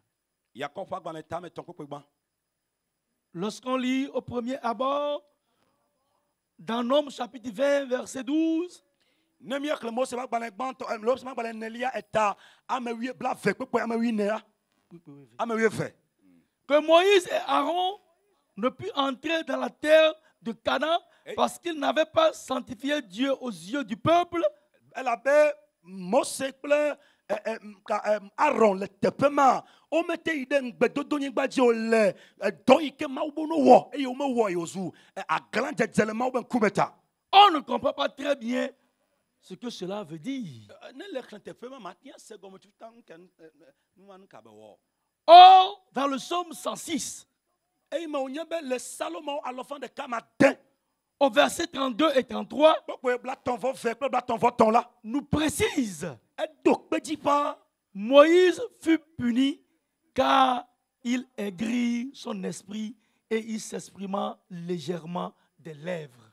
Lorsqu'on lit au premier abord, dans Nombre chapitre 20 verset 12, que Moïse et Aaron ne purent entrer dans la terre de Canaan parce qu'ils n'avaient pas sanctifié Dieu aux yeux du peuple. On ne comprend pas très bien ce que cela veut dire. Or, dans le psaume 106, au verset 32 et 33, nous précise: Moïse fut puni car il aigrit son esprit et il s'exprima légèrement des lèvres.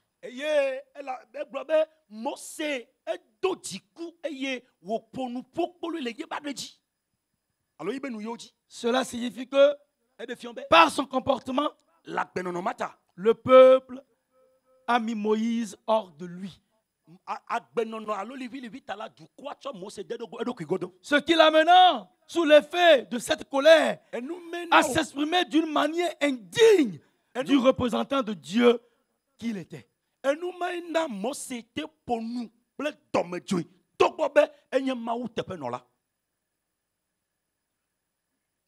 Cela signifie que par son comportement, le peuple a mis Moïse hors de lui. Ce qui l'amena, sous l'effet de cette colère, à s'exprimer d'une manière indigne du représentant de Dieu qu'il était.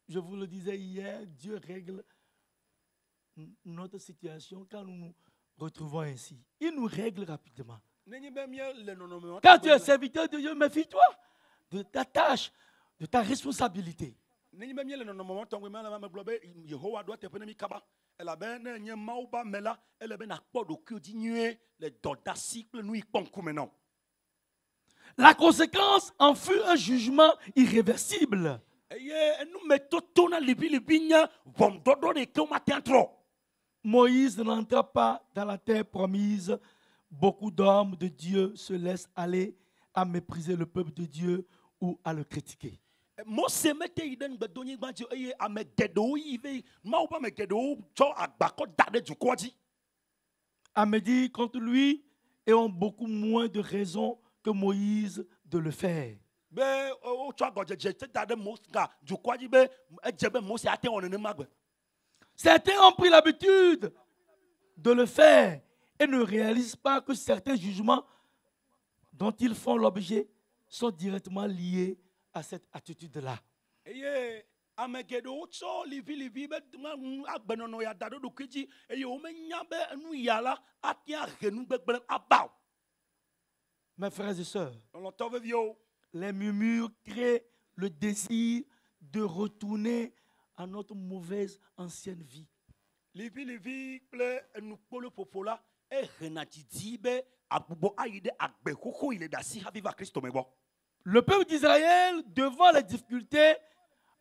Je vous le disais hier, Dieu règle notre situation quand nous nous retrouvons ainsi. Il nous règle rapidement. Quand tu es serviteur de Dieu, méfie-toi de ta tâche, de ta responsabilité. La conséquence en fut un jugement irréversible. Moïse n'entra pas dans la terre promise. Beaucoup d'hommes de Dieu se laissent aller à mépriser le peuple de Dieu ou à le critiquer. À me dire contre lui et ont beaucoup moins de raisons que Moïse de le faire. Certains ont pris l'habitude de le faire et ne réalisent pas que certains jugements dont ils font l'objet sont directement liés à cette attitude-là. Mes frères et sœurs, les murmures créent le désir de retourner à notre mauvaise ancienne vie. Le peuple d'Israël, devant les difficultés,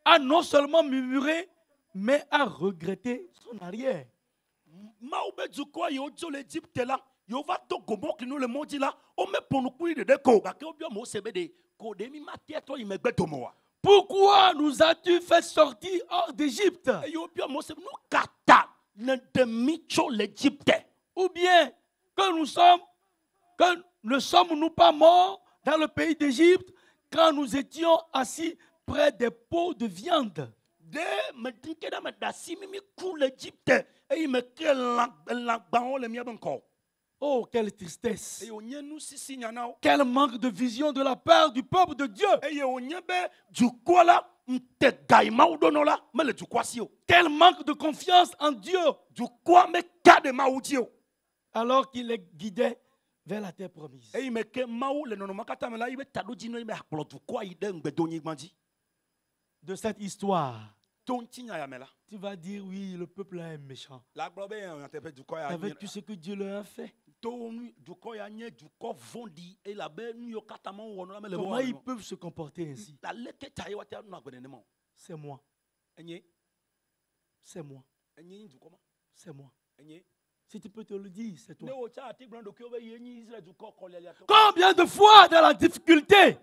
a non seulement murmuré, mais a regretté son arrière. Pourquoi nous as-tu fait sortir hors d'Égypte? Ou bien que ne sommes-nous pas morts dans le pays d'Égypte quand nous étions assis près des pots de viande? Oh, quelle tristesse! Quel manque de vision de la part du peuple de Dieu! Quel manque de confiance en Dieu! Alors qu'il les guidait vers la terre promise. De cette histoire, tu vas dire oui, le peuple est méchant. Avec tout ce que Dieu leur a fait. Comment ils peuvent se comporter ainsi? C'est moi. C'est moi. C'est moi. Si tu peux te le dire, c'est toi. Combien de fois dans la difficulté,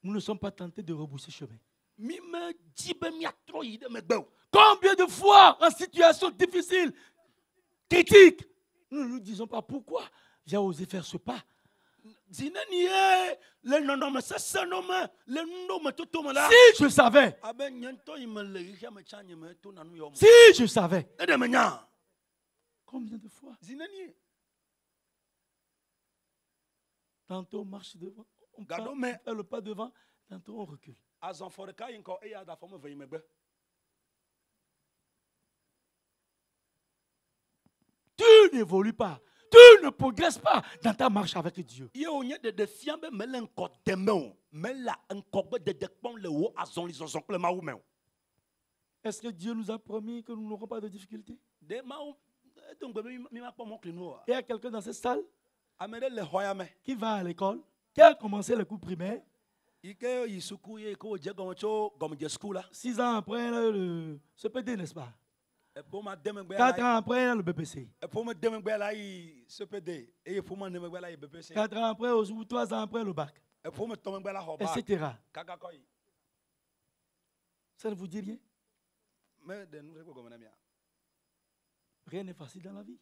nous ne sommes pas tentés de rebrousser chemin? Combien de fois en situation difficile, critique, nous ne nous disons pas pourquoi j'ai osé faire ce pas. Si je savais. Si je savais. Combien de fois? Tantôt on marche devant, on fait le pas devant, tantôt on recule. Tu n'évolues pas. Tu ne progresses pas dans ta marche avec Dieu. Est-ce que Dieu nous a promis que nous n'aurons pas de difficultés? Il y a quelqu'un dans cette salle qui va à l'école, qui a commencé le cours primaire. 6 ans après, le CPD, n'est-ce pas? 4 ans après, le BPC. 4 ans après, ou 3 ans après, le bac. Etc. Ça ne vous dit rien? Rien n'est facile dans la vie.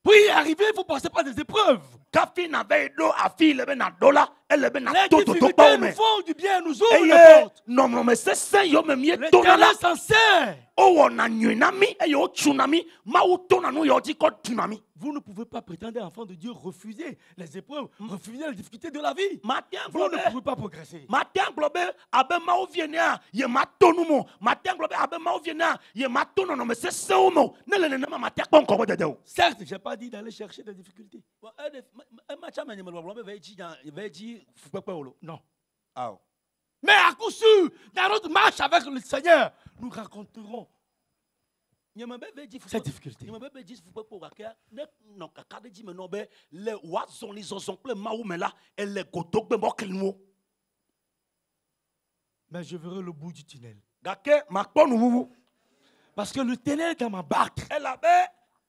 Pour y arriver, il faut passer par des épreuves. les difficultés nous font du bien, nous ouvrent les portes. L'Éternel s'en sert. Vous ne pouvez pas prétendre, enfant de Dieu, refuser les épreuves, refuser les difficultés de la vie. Vous ne pouvez pas progresser. Certes, je n'ai pas dit d'aller chercher des difficultés. Non. Mais à coup sûr, dans notre marche avec le Seigneur, nous raconterons cette difficulté. Mais je verrai le bout du tunnel. Parce que le tunnel est dans ma barque.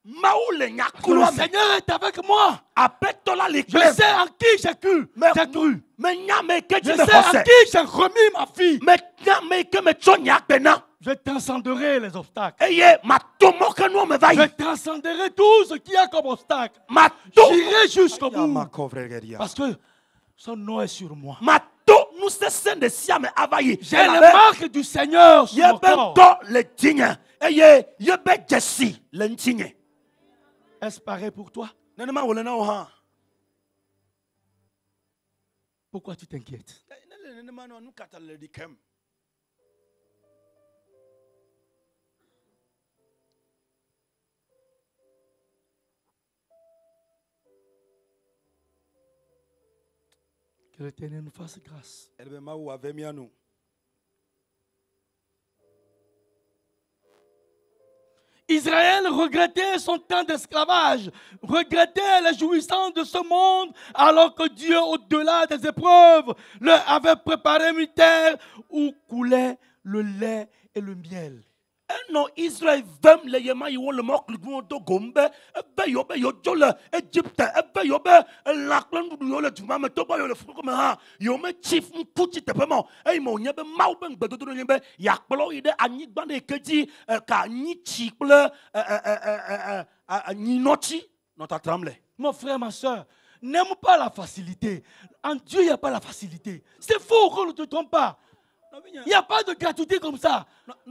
Le Seigneur est avec moi. Je sais en qui j'ai cru. Je sais en qui j'ai remis ma fille. Je transcenderai les obstacles. Je transcenderai tout ce qu'il y a comme obstacle. J'irai jusqu'au bout. Parce que son nom est sur moi. J'ai les marques du Seigneur sur mon corps. Est-ce pareil pour toi? Pourquoi tu t'inquiètes? Que l'Éternel nous fasse grâce. Israël regrettait son temps d'esclavage, regrettait les jouissances de ce monde, alors que Dieu, au-delà des épreuves, leur avait préparé une terre où coulait le lait et le miel. Non, Israël veut les yéma yo le mok le do gombe ebe yo be yo jole Egypte ebe yo be la klan du yo le tuma me to ba yo le fu ko me ha yo me chief mputi te pemo e mo nya be mawo be ngbedo do nya be ya kplo ide anyigba na ekeji ka nyi chi kple nyi nochi notre tremble. Mon frère, ma soeur, n'aime pas la facilité. En Dieu, il n'y a pas la facilité. C'est faux qu'on ne te trompe pas. Il n'y a pas de gratuité comme ça.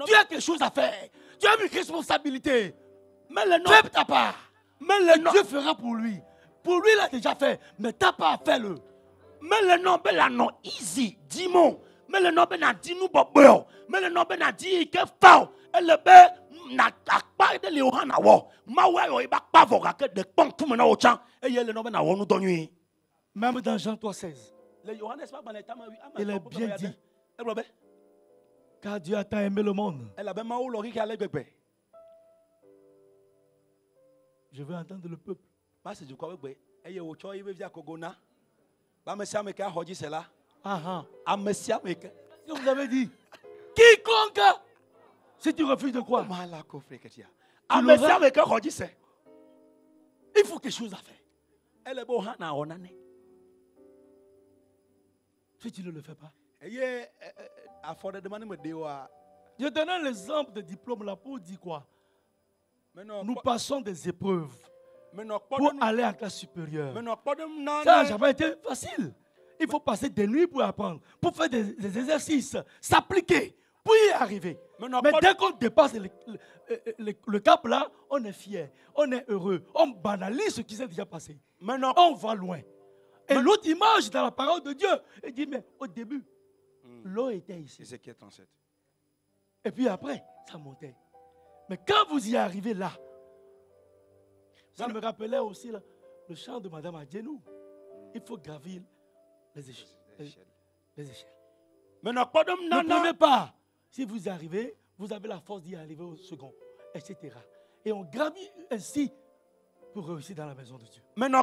Tu as quelque chose à faire. Tu as une responsabilité. Fais ta part. Dieu fera pour lui. Pour lui, il a déjà fait. Mais ta part, fais-le. Mais le nom est là, non easy. Dis-moi. Mais le nom est là, dis-nous, bobo. Mais le nom est là, dis que faux. Et le bé, n'a pas de l'éohana wo. Ma ouais, yo, il va pas voir que de pont pour maintenant au champ. Et le nom est là, on nous donne. Même dans Jean 3,16. Il est bien dit. Car Dieu a tant aimé le monde. Je veux entendre le peuple. Vous avez dit quiconque, si tu refuses de quoi? Il faut quelque chose à faire. Si tu ne le fais pas. Je donne l'exemple de diplôme là pour dire quoi? Nous passons des épreuves pour aller en classe supérieure. Ça n'a jamais été facile. Il faut passer des nuits pour apprendre, pour faire des exercices, s'appliquer, pour y arriver. Mais dès qu'on dépasse le cap là, on est fier, on est heureux, on banalise ce qui s'est déjà passé. On va loin. Et l'autre image dans la parole de Dieu, il dit, mais au début, l'eau était ici. Ézéchiel 37. Et puis après, ça montait. Mais quand vous y arrivez là, ça me rappelait aussi là, le chant de Madame Adjenou. Il faut gravir les échelles. Les échelles. Ne prenez pas. Si vous y arrivez, vous avez la force d'y arriver au second, etc. Et on gravit ainsi pour réussir dans la maison de Dieu. Maintenant,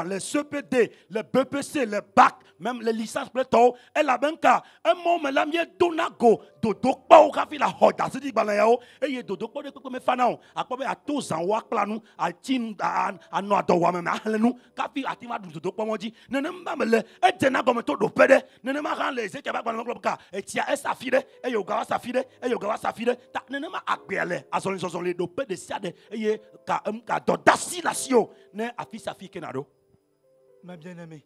les CPD, les BPC, les BAC, même les licences plateau, et la banca, un moment, la mienne donago, dodokpo, kafi la hoda, c'est dit balayao, et y dodokpo de comme fanao, à quoi à tous en wak planou, à tim, à noadoua même, à nous, kafi à tim à dodokpo modi, ne me le, et tena comme tout d'opéde, ne me rend les équipes à et tia sa fille, et yogawa sa fille, et yogawa sa fille, nenema agbele azɔli zɔzɔli do pe de sia de eye ka dɔdasi la si o ne afi si afi kena do. Ma bien-aimée,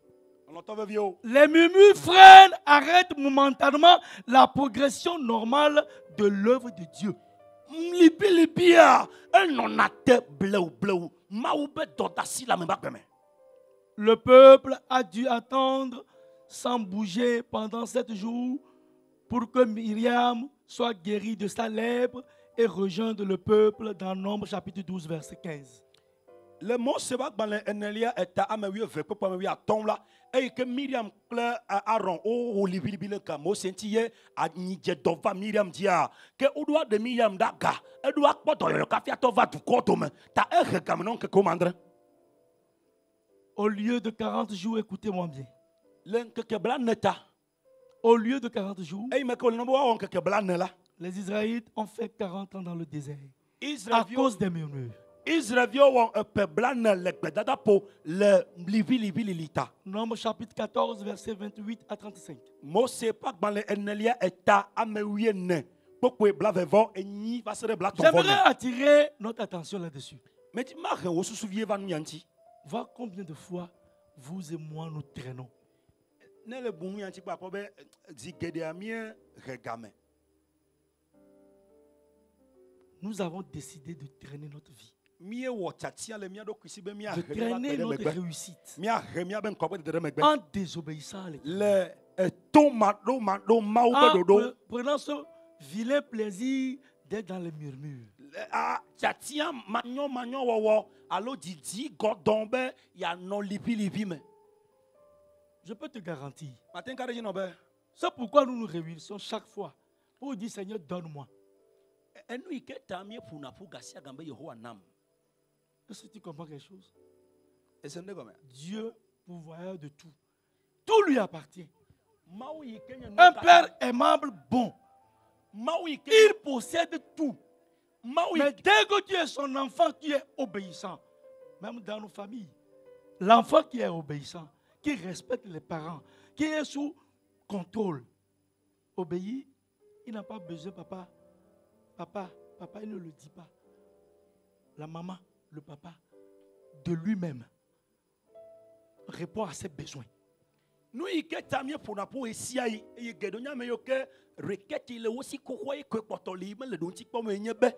les murmures freinent, arrêtent momentanément la progression normale de l'œuvre de Dieu. Le peuple a dû attendre sans bouger pendant 7 jours pour que Myriam soit guérie de sa lèpre et rejoindre le peuple dans Nombre chapitre 12 verset 15. Le mot seba gbalẽ enelia eta ame 8 kpekpe ame 10 la eye ke Miriam kple Aaron o libilibi le ka Mose ŋuti ye anyidze dɔ va Miriam dzia ke woɖo aɖe Miriam ɖe aga eɖo akpɔ dɔyɔyɔ kafi atɔ va dukɔ dome ta ehe game nɔ ŋkeke andre. Au lieu de 40 jours, écoutez-moi bien. Le ŋkeke blane ta. Au lieu de 40 jours, eye me ke wòle nɔ be woawɔ ŋkeke blane la. Les Israélites ont fait 40 ans dans le désert à cause des murmures. Israëliens ont pe blane le gbedada po le livi. Nombre chapitre 14 verset 28 à 35. Mose pa gbalẽ enelia eta ame 9 kpokpoe blavevɔ enyi va se ɖe blatovɔ. J'aimerais attirer notre attention là-dessus. Mais tu m'as wo susu vie va nu yanti. Voir combien de fois vous et moi nous traînons. Ne le bunu yanti pa ko be zi gede amie regame. Nous avons décidé de traîner notre vie. De traîner notre réussite. En désobéissant à l'Éternel. Prenant ce vilain plaisir d'être dans les murmures. Je peux te garantir. C'est pourquoi nous nous réunissons chaque fois pour dire Seigneur, donne-moi. Est-ce que tu comprends quelque chose? Dieu, pourvoyeur de tout. Tout lui appartient. Un père aimable, bon. Il possède tout. Mais dès que tu es son enfant, tu es obéissant. Même dans nos familles. L'enfant qui est obéissant, qui respecte les parents, qui est sous contrôle, obéit, il n'a pas besoin, papa, il ne le dit pas. La maman, le papa, de lui-même, répond à ses besoins. Nous y tamie pour na po esia yi e gedonya me yo ke reketi le wosi kokwa e kwepotoli me le donti kpo me nyebe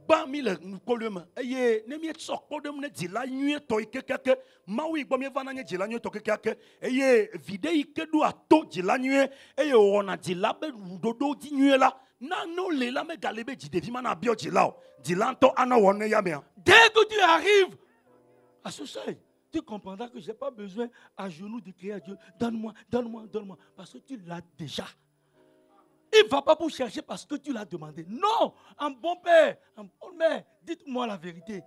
ba mi le nkolema eye ne mi tsokpo dem ne dila nwie to ikekeke mawi gbo mi va na nye dila nwie to kekeke eye vide ike do ato dila nwie eye wona dila be dodo di nwie la na no le la me galebe jidevi mana bio dila o dila to ana wona ya me. Dès que tu arrives à ce seuil, tu comprendras que je n'ai pas besoin à genoux de crier à Dieu, donne-moi, donne-moi, donne-moi, parce que tu l'as déjà. Il ne va pas pour chercher parce que tu l'as demandé. Non, un bon père, un bon mère, dites-moi la vérité.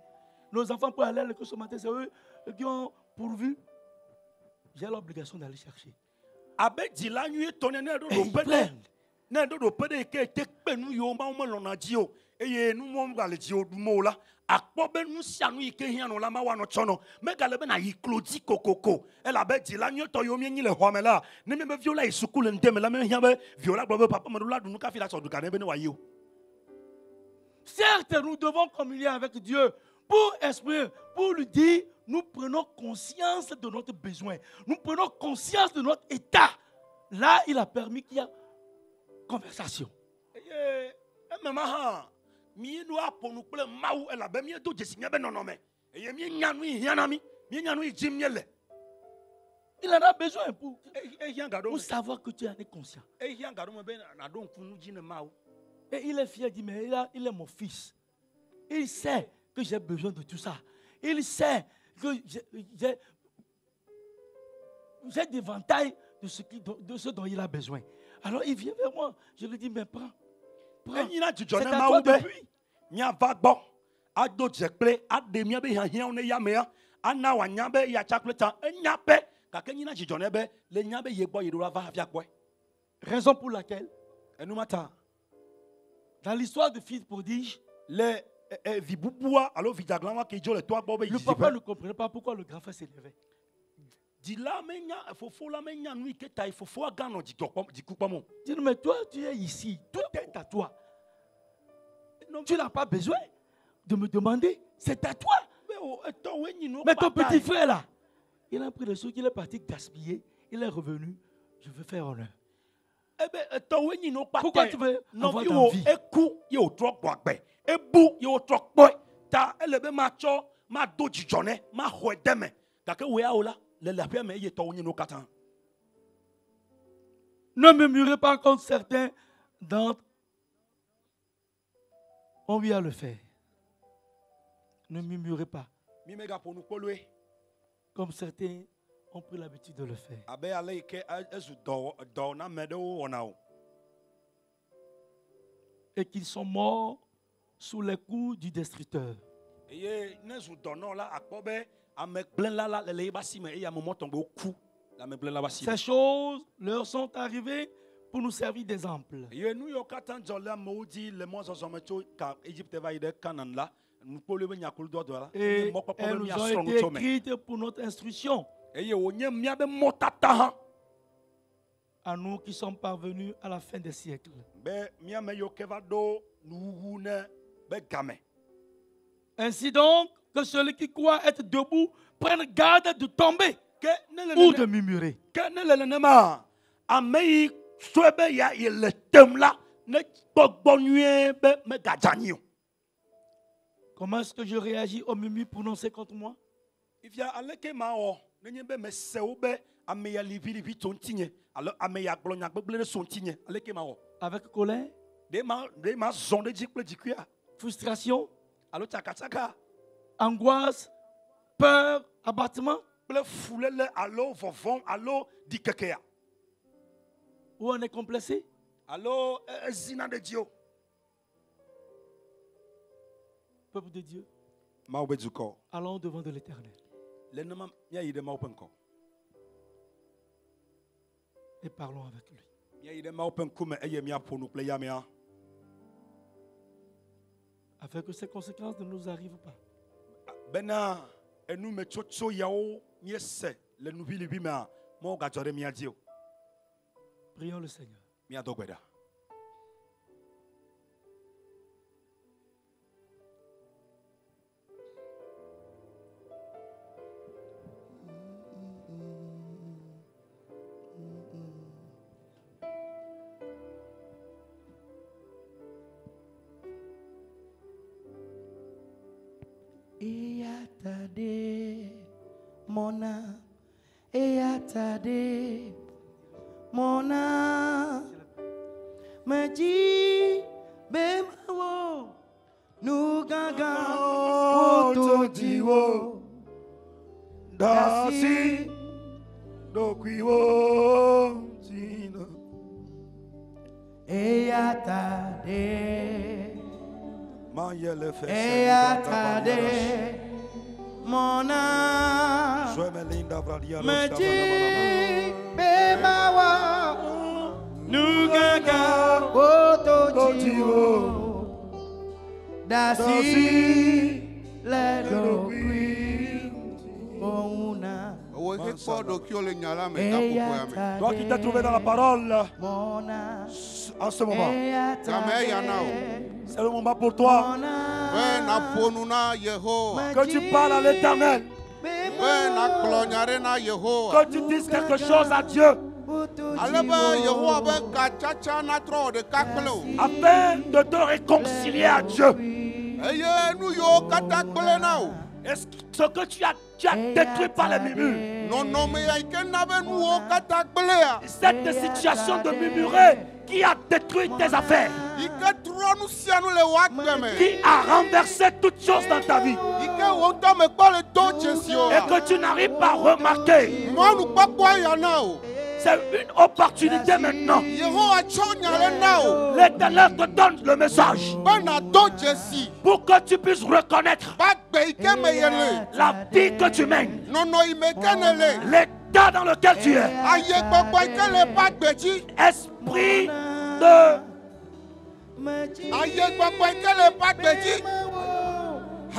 Nos enfants pour aller à l'école ce matin, c'est eux qui ont pourvu. J'ai l'obligation d'aller chercher. Akpobe nu sianu ike hianu la ma wa no chono me galebe na yiklodi kokoko ela be dila nyoto yo mi le home la ne me viola isukule ndeme la me hiabe viola gbo papa me la dunu ka fi la so du ka ne be ne wa yo. Certes, nous devons communier avec Dieu pour exprimer, pour lui dire, nous prenons conscience de notre besoin, nous prenons conscience de notre état. Là, il a permis qu'il y ait conversation. Mi no aponu kple mawu ela be mi do jesi mi be nonome eye mi nyanu hianami mi nyanu jim yele. Il en a besoin pour savoir que tu en es conscient. Et il est fier, il dit, mais il est mon fils. Il sait que j'ai besoin de tout ça. Il sait que j'ai des ventailles de ce dont il a besoin. Alors il vient vers moi. Je lui dis, mais prends. C'est à toi depuis. Raison pour laquelle, dans l'histoire de fils prodiges, le papa ne comprenait pas pourquoi le grand frère s'élevait. Dis, mais toi, tu es ici. Tout est à toi. Tu n'as pas besoin de me demander. C'est à toi. Mais ton petit frère là, il a pris les choses qu'il est parti gaspiller. Il est revenu. Je veux faire honneur. Pourquoi tu veux avoir d'envie? Ne murmurez pas contre certains d'entre on vient le faire. Ne murmurez pas. Comme certains ont pris l'habitude de le faire. Et qu'ils sont morts sous les coups du destructeur. Ces choses leur sont arrivées pour nous servir d'exemple. Et elles nous ont été écrites pour notre instruction. À nous qui sommes parvenus à la fin des siècles. Ainsi donc, que celui qui croit être debout prenne garde de tomber ou de murmurer. Comment est-ce que je réagis au murmure prononcé contre moi? Avec colère, frustration, angoisse, peur, abattement. Ou on est complexé? Peuple de Dieu, allons devant de l'Éternel. Et parlons avec lui. Afin que ces conséquences ne nous arrivent pas. Prions le Seigneur. Mona Maji Bemawo Nugaga Otojiwo Dasi Dokwiwo Zino Eyatade Eyatade Mona Maji Bemawa Nugaga Otojiwo Dasi Ledokwi Ouna. Toi qui t'es trouvé dans la parole en ce moment, c'est le moment pour toi que tu parles à l'Éternel, que tu dises quelque chose à Dieu afin de te réconcilier à Dieu. Est-ce que ce que tu as détruit par les murmures, cette situation de murmurer qui a détruit tes affaires, qui a renversé toutes choses dans ta vie, et que tu n'arrives pas à remarquer, c'est une opportunité maintenant. L'Éternel te donne le message pour que tu puisses reconnaître la vie que tu mènes, l'état dans lequel tu es. Esprit de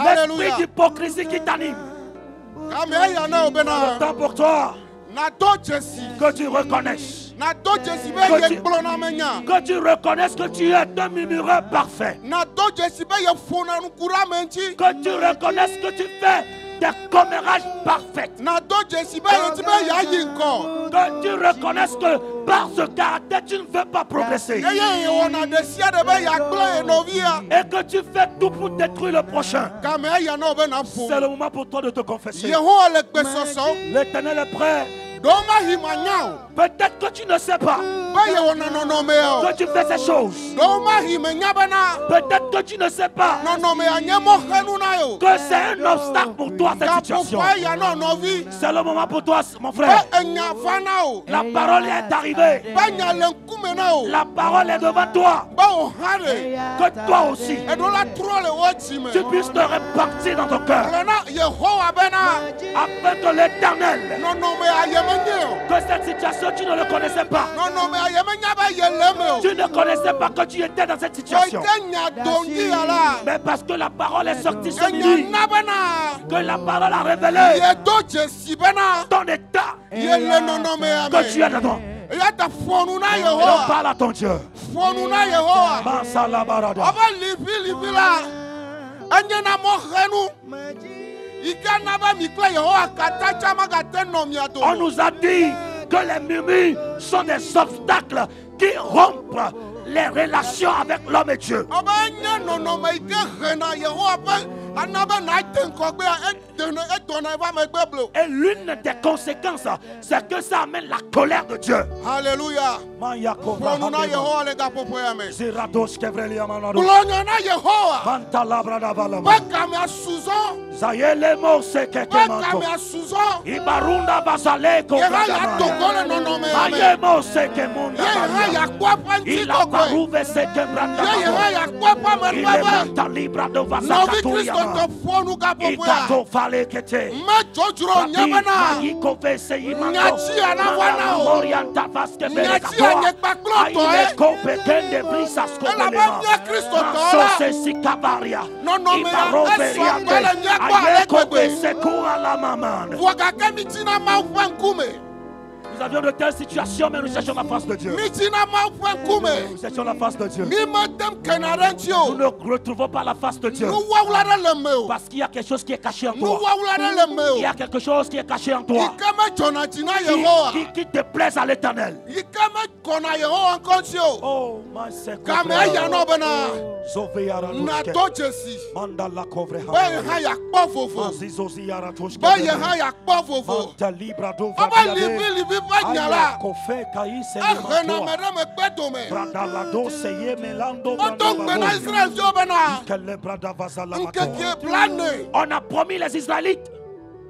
l'esprit d'hypocrisie qui t'anime. Le temps pour toi que tu reconnaisses Que tu reconnaisses que tu es demi-mureur parfait. Que tu reconnaisses que tu fais des commérages parfaits. Que tu reconnaisses que par ce caractère, tu ne veux pas progresser. Et que tu fais tout pour détruire le prochain. C'est le moment pour toi de te confesser. L'Éternel est prêt. Peut-être que tu ne sais pas que tu fais ces choses. Peut-être que tu ne sais pas que c'est un obstacle pour toi cette situation. C'est le moment pour toi, mon frère. La parole est arrivée. La parole est devant toi. Que toi aussi tu puisses te répartir dans ton cœur, afin que l'Éternel, que cette situation tu ne le connaissais pas. Tu ne connaissais pas que tu étais dans cette situation. Mais parce que la parole est sortie ce midi, que la parole a révélé ton état, que tu es dedans. Et on parle à ton Dieu. On nous a dit que les murmures sont des obstacles qui rompent les relations avec l'homme et Dieu. Et l'une des conséquences, c'est que ça amène la colère de Dieu. Alléluia. Nous avions de telles situations, mais nous cherchons la face de Dieu. Nous cherchons la face de Dieu. Nous ne retrouvons pas la face de Dieu. Parce qu'il y a quelque chose qui est caché en toi. Il y a quelque chose qui est caché en toi. Qui te plaise à l'Éternel. Oh, ma on a promis les Israélites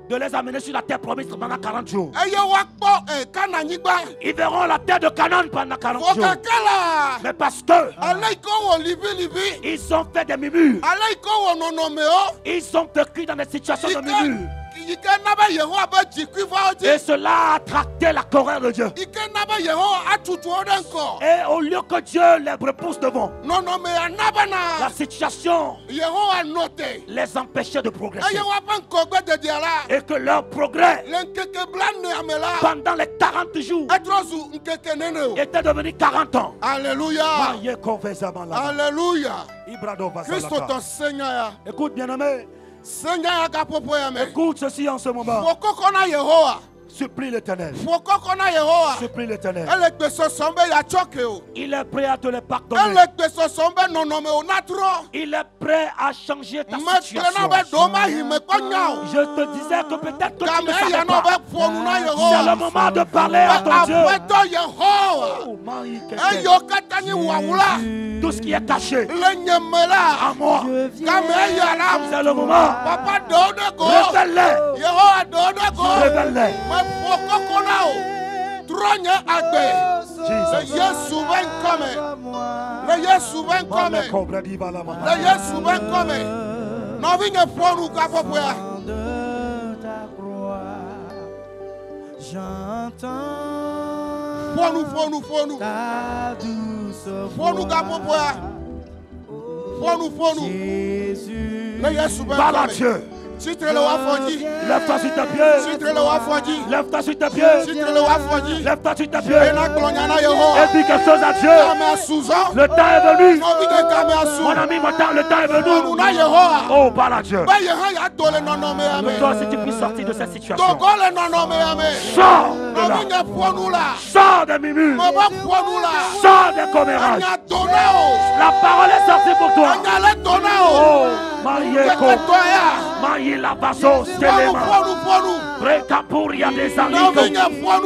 de les amener sur la terre promise pendant 40 jours. Ils verront la terre de Canaan pendant 40 jours. Mais parce que ils ont fait des murmures, ils ont vécu dans des situations de murmures, et cela a attracté la colère de Dieu. Et au lieu que Dieu les repousse devant, la situation les empêchait de progresser. Et que leur progrès pendant les 40 jours était devenu 40 ans. Alléluia. Alléluia. Christ ton Seigneur. Écoute, bien-aimé. Écoute ceci en ce moment. Supplie l'Éternel. Supplie l'Éternel. Il est prêt à te les pardonner. Il est prêt à changer ta situation. Je te disais que peut-être que tu ne savais pas. C'est le moment de parler à ton Dieu. Tout ce qui est caché à moi, c'est le moment. Révèle-les. Révèle-les. Parle à Dieu. Lève-toi sur tes pieds. Lève-toi sur tes pieds. Lève-toi sur tes pieds. Et dis quelque chose à Dieu. Le temps est venu. Mon ami, le temps est venu. Oh, parle à Dieu. Que toi aussi tu puisses sortir de cette situation. Sors de là. Sors des murmures. Sors des commérages. La parole est sortie pour toi. Oh, Marieko. Maïla Basso, Stelema. Brekapuria des Aliko.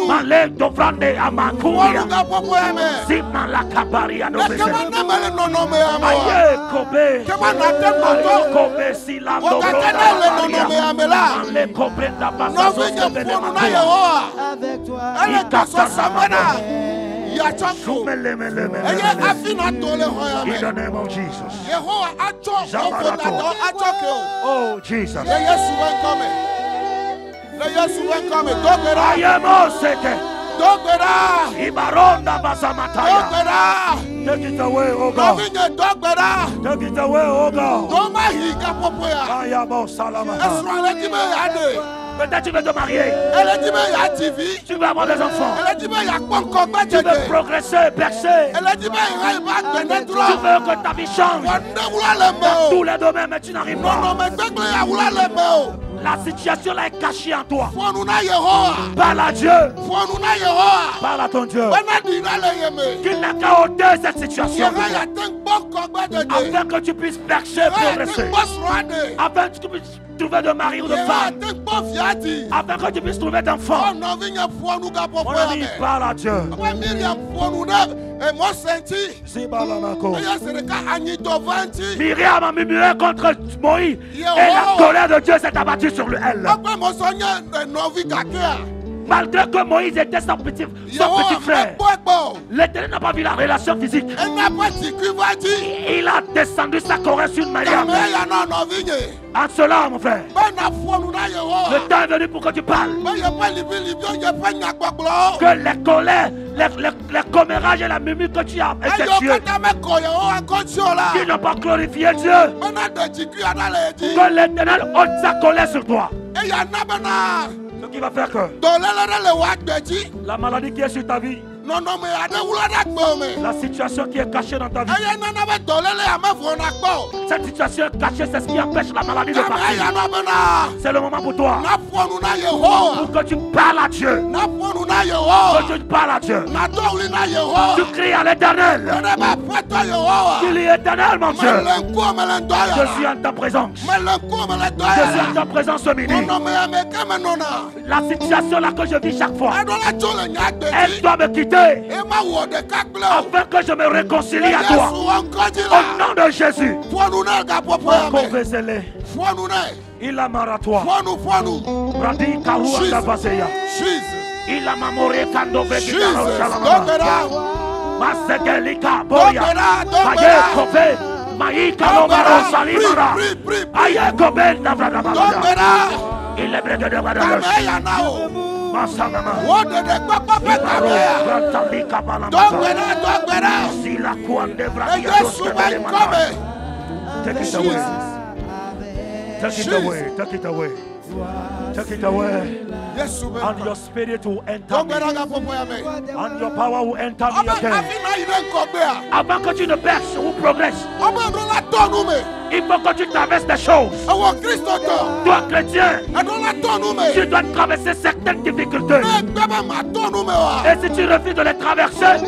Malek Dofrande Amakuria. Zima la Kabaria no Bese. Aye Kobe. Aye Kobe Silando Broda. Male Kobe da Basso Stelema. Avec toi. In the name of Jesus. Oh, Jesus. Take it away, oh God. Take it away, oh God. Peut-être tu veux te marier. Tu veux avoir des enfants. Tu veux progresser, percer. Tu veux que ta vie change dans tous les domaines, mais tu n'arrives pas. La situation là est cachée en toi. Parle à Dieu. Parle à ton Dieu. Qu'il n'a qu'à ôter cette situation. Afin que tu puisses percer, progresser. Afin que tu puisses trouver de mari ou de femme. Afin que tu puisses trouver d'enfants. Mon ami, parle à Dieu. Myriam a murmuré contre Moïse. Et la colère de Dieu s'est abattue sur elle. Malgré que Moïse était son petit frère, l'Éternel n'a pas vu la relation physique. Il a descendu sa colère sur Myriam. En cela, mon frère, le temps est venu pour que tu parles. Que les colères, les commérages et la murmure que tu as effectués, qui n'ont pas glorifié Dieu, que l'Éternel ôte sa colère sur toi. Ce qui va faire que la maladie qui est sur ta vie, la situation qui est cachée dans ta vie, cette situation cachée, c'est ce qui empêche la maladie de partir. C'est le moment pour toi pour que tu parles à Dieu. Que tu parles à Dieu. Tu cries à l'Éternel. Tu dis Éternel, mon Dieu, je suis en ta présence. Je suis en ta présence ce midi. La situation là que je vis chaque fois, elle doit me quitter afin que je me réconcilie à toi. Au nom de Jésus. Confessez-les. Il a maratoire. Radi Karua Dabaseya. Il a mamoré Kando Vekitaro Shalamama. Masegelika Boya. Maye Kobe. Maïka Lomaro Salimara. Aye Kobe Navradabala. Il est brigade de Radabala. Masamama. Take it away. Take it away. Take it away. Take it away. And your spirit will enter me. And your power will enter me again. Avant que tu ne perces ou progresses, il faut que tu traverses des choses. Toi, chrétien, tu dois traverser certaines difficultés. Et si tu refuses de les traverser,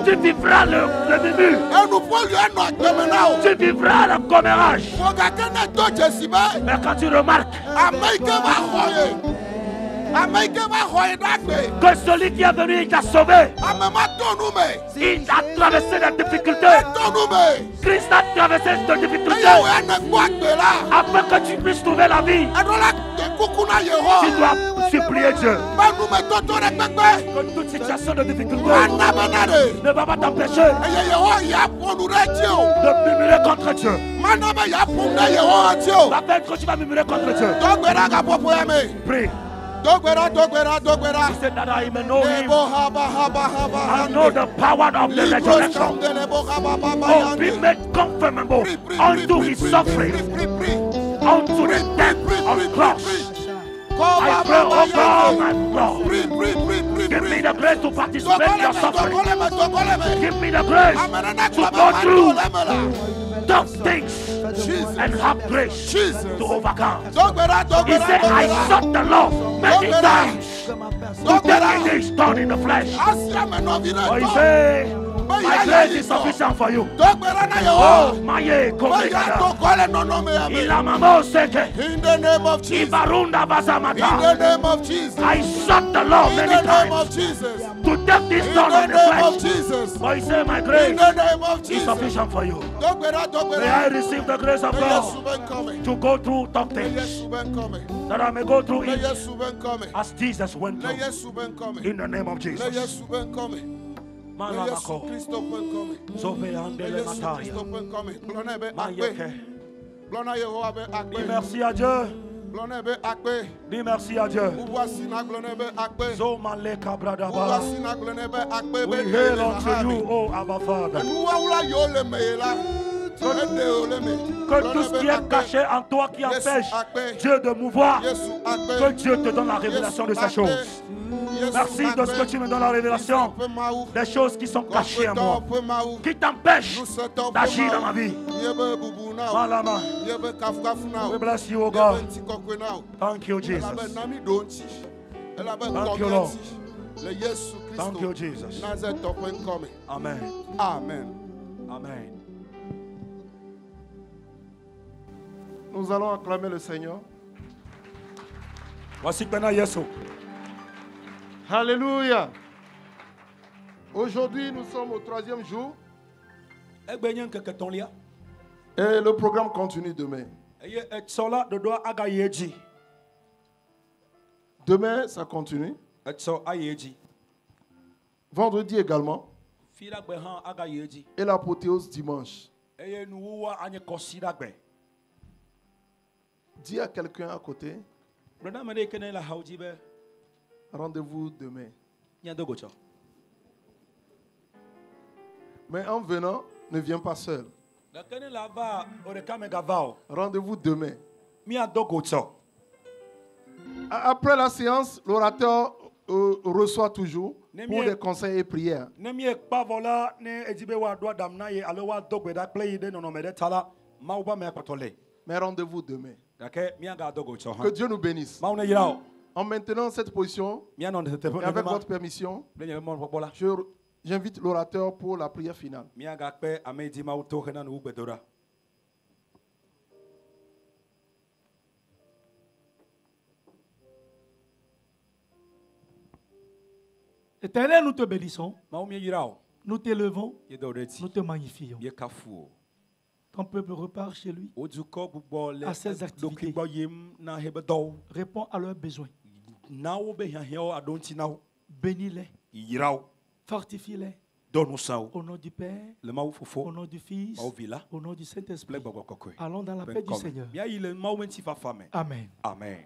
tu vivras le murmure. Tu vivras le commérage. Mais quand tu remarques que celui qui est venu, il t'a sauvé. Il a traversé la difficulté. Christ a traversé cette difficulté. Afin que tu puisses trouver la vie, tu dois supplier Dieu. Que toute situation de difficulté ne va pas t'empêcher de murmurer contre Dieu. La peine que tu vas murmurer contre Dieu. Prie. He said that I may know him. I know the power of the resurrection. Oh, be made conformable unto his suffering. unto the death of cross. I pray, oh God, my Lord, give me the grace to participate in your suffering. Give me the grace to go through tough things and have grace to overcome. He said, I sought the Lord many times to take this thorn in the flesh. But he said, my grace is sufficient for you. Oh, my in the name of Jesus. In the name of Jesus. I sought the Lord many times to take this thorn in the flesh. But he said, my grace is sufficient for you. May I receive the grace of God to go through tough things, that I may go through it as Jesus went through. In the name of Jesus. Dis merci à Dieu. Dis merci à Dieu. We hail unto you, oh Abba Father. Que tout ce qui est caché en toi qui empêche Dieu de mouvoir, que Dieu te donne la révélation de ces choses. Merci de ce que tu me donnes la révélation des choses qui sont cachées en moi, qui t'empêchent d'agir dans ma vie. Malama. We bless you, oh God. Thank you, Jesus. Thank you, Lord. Thank you, Jesus. Amen. Amen. Amen. Nous allons acclamer le Seigneur. Voici maintenant Yesu. Alléluia. Aujourd'hui, nous sommes au 3e jour. Et le programme continue demain. Demain, ça continue. Vendredi également. Et l'apothéose dimanche. Dis à quelqu'un à côté. Rendez-vous demain. Mais en venant, ne viens pas seul. Rendez-vous demain. Après la séance, l'orateur reçoit toujours pour des conseils et prières. Mais rendez-vous demain. Que Dieu nous bénisse. En maintenant cette position, et avec votre permission, j'invite l'orateur pour la prière finale. Éternel, nous te bénissons, nous t'élevons, nous te magnifions. Ton peuple repart chez lui à ses activités. Réponds à leurs besoins. Bénis-les. Fortifie-les. Au nom du Père, au nom du Fils, au nom du Saint-Esprit. Allons dans la paix du Seigneur. Amen. Amen.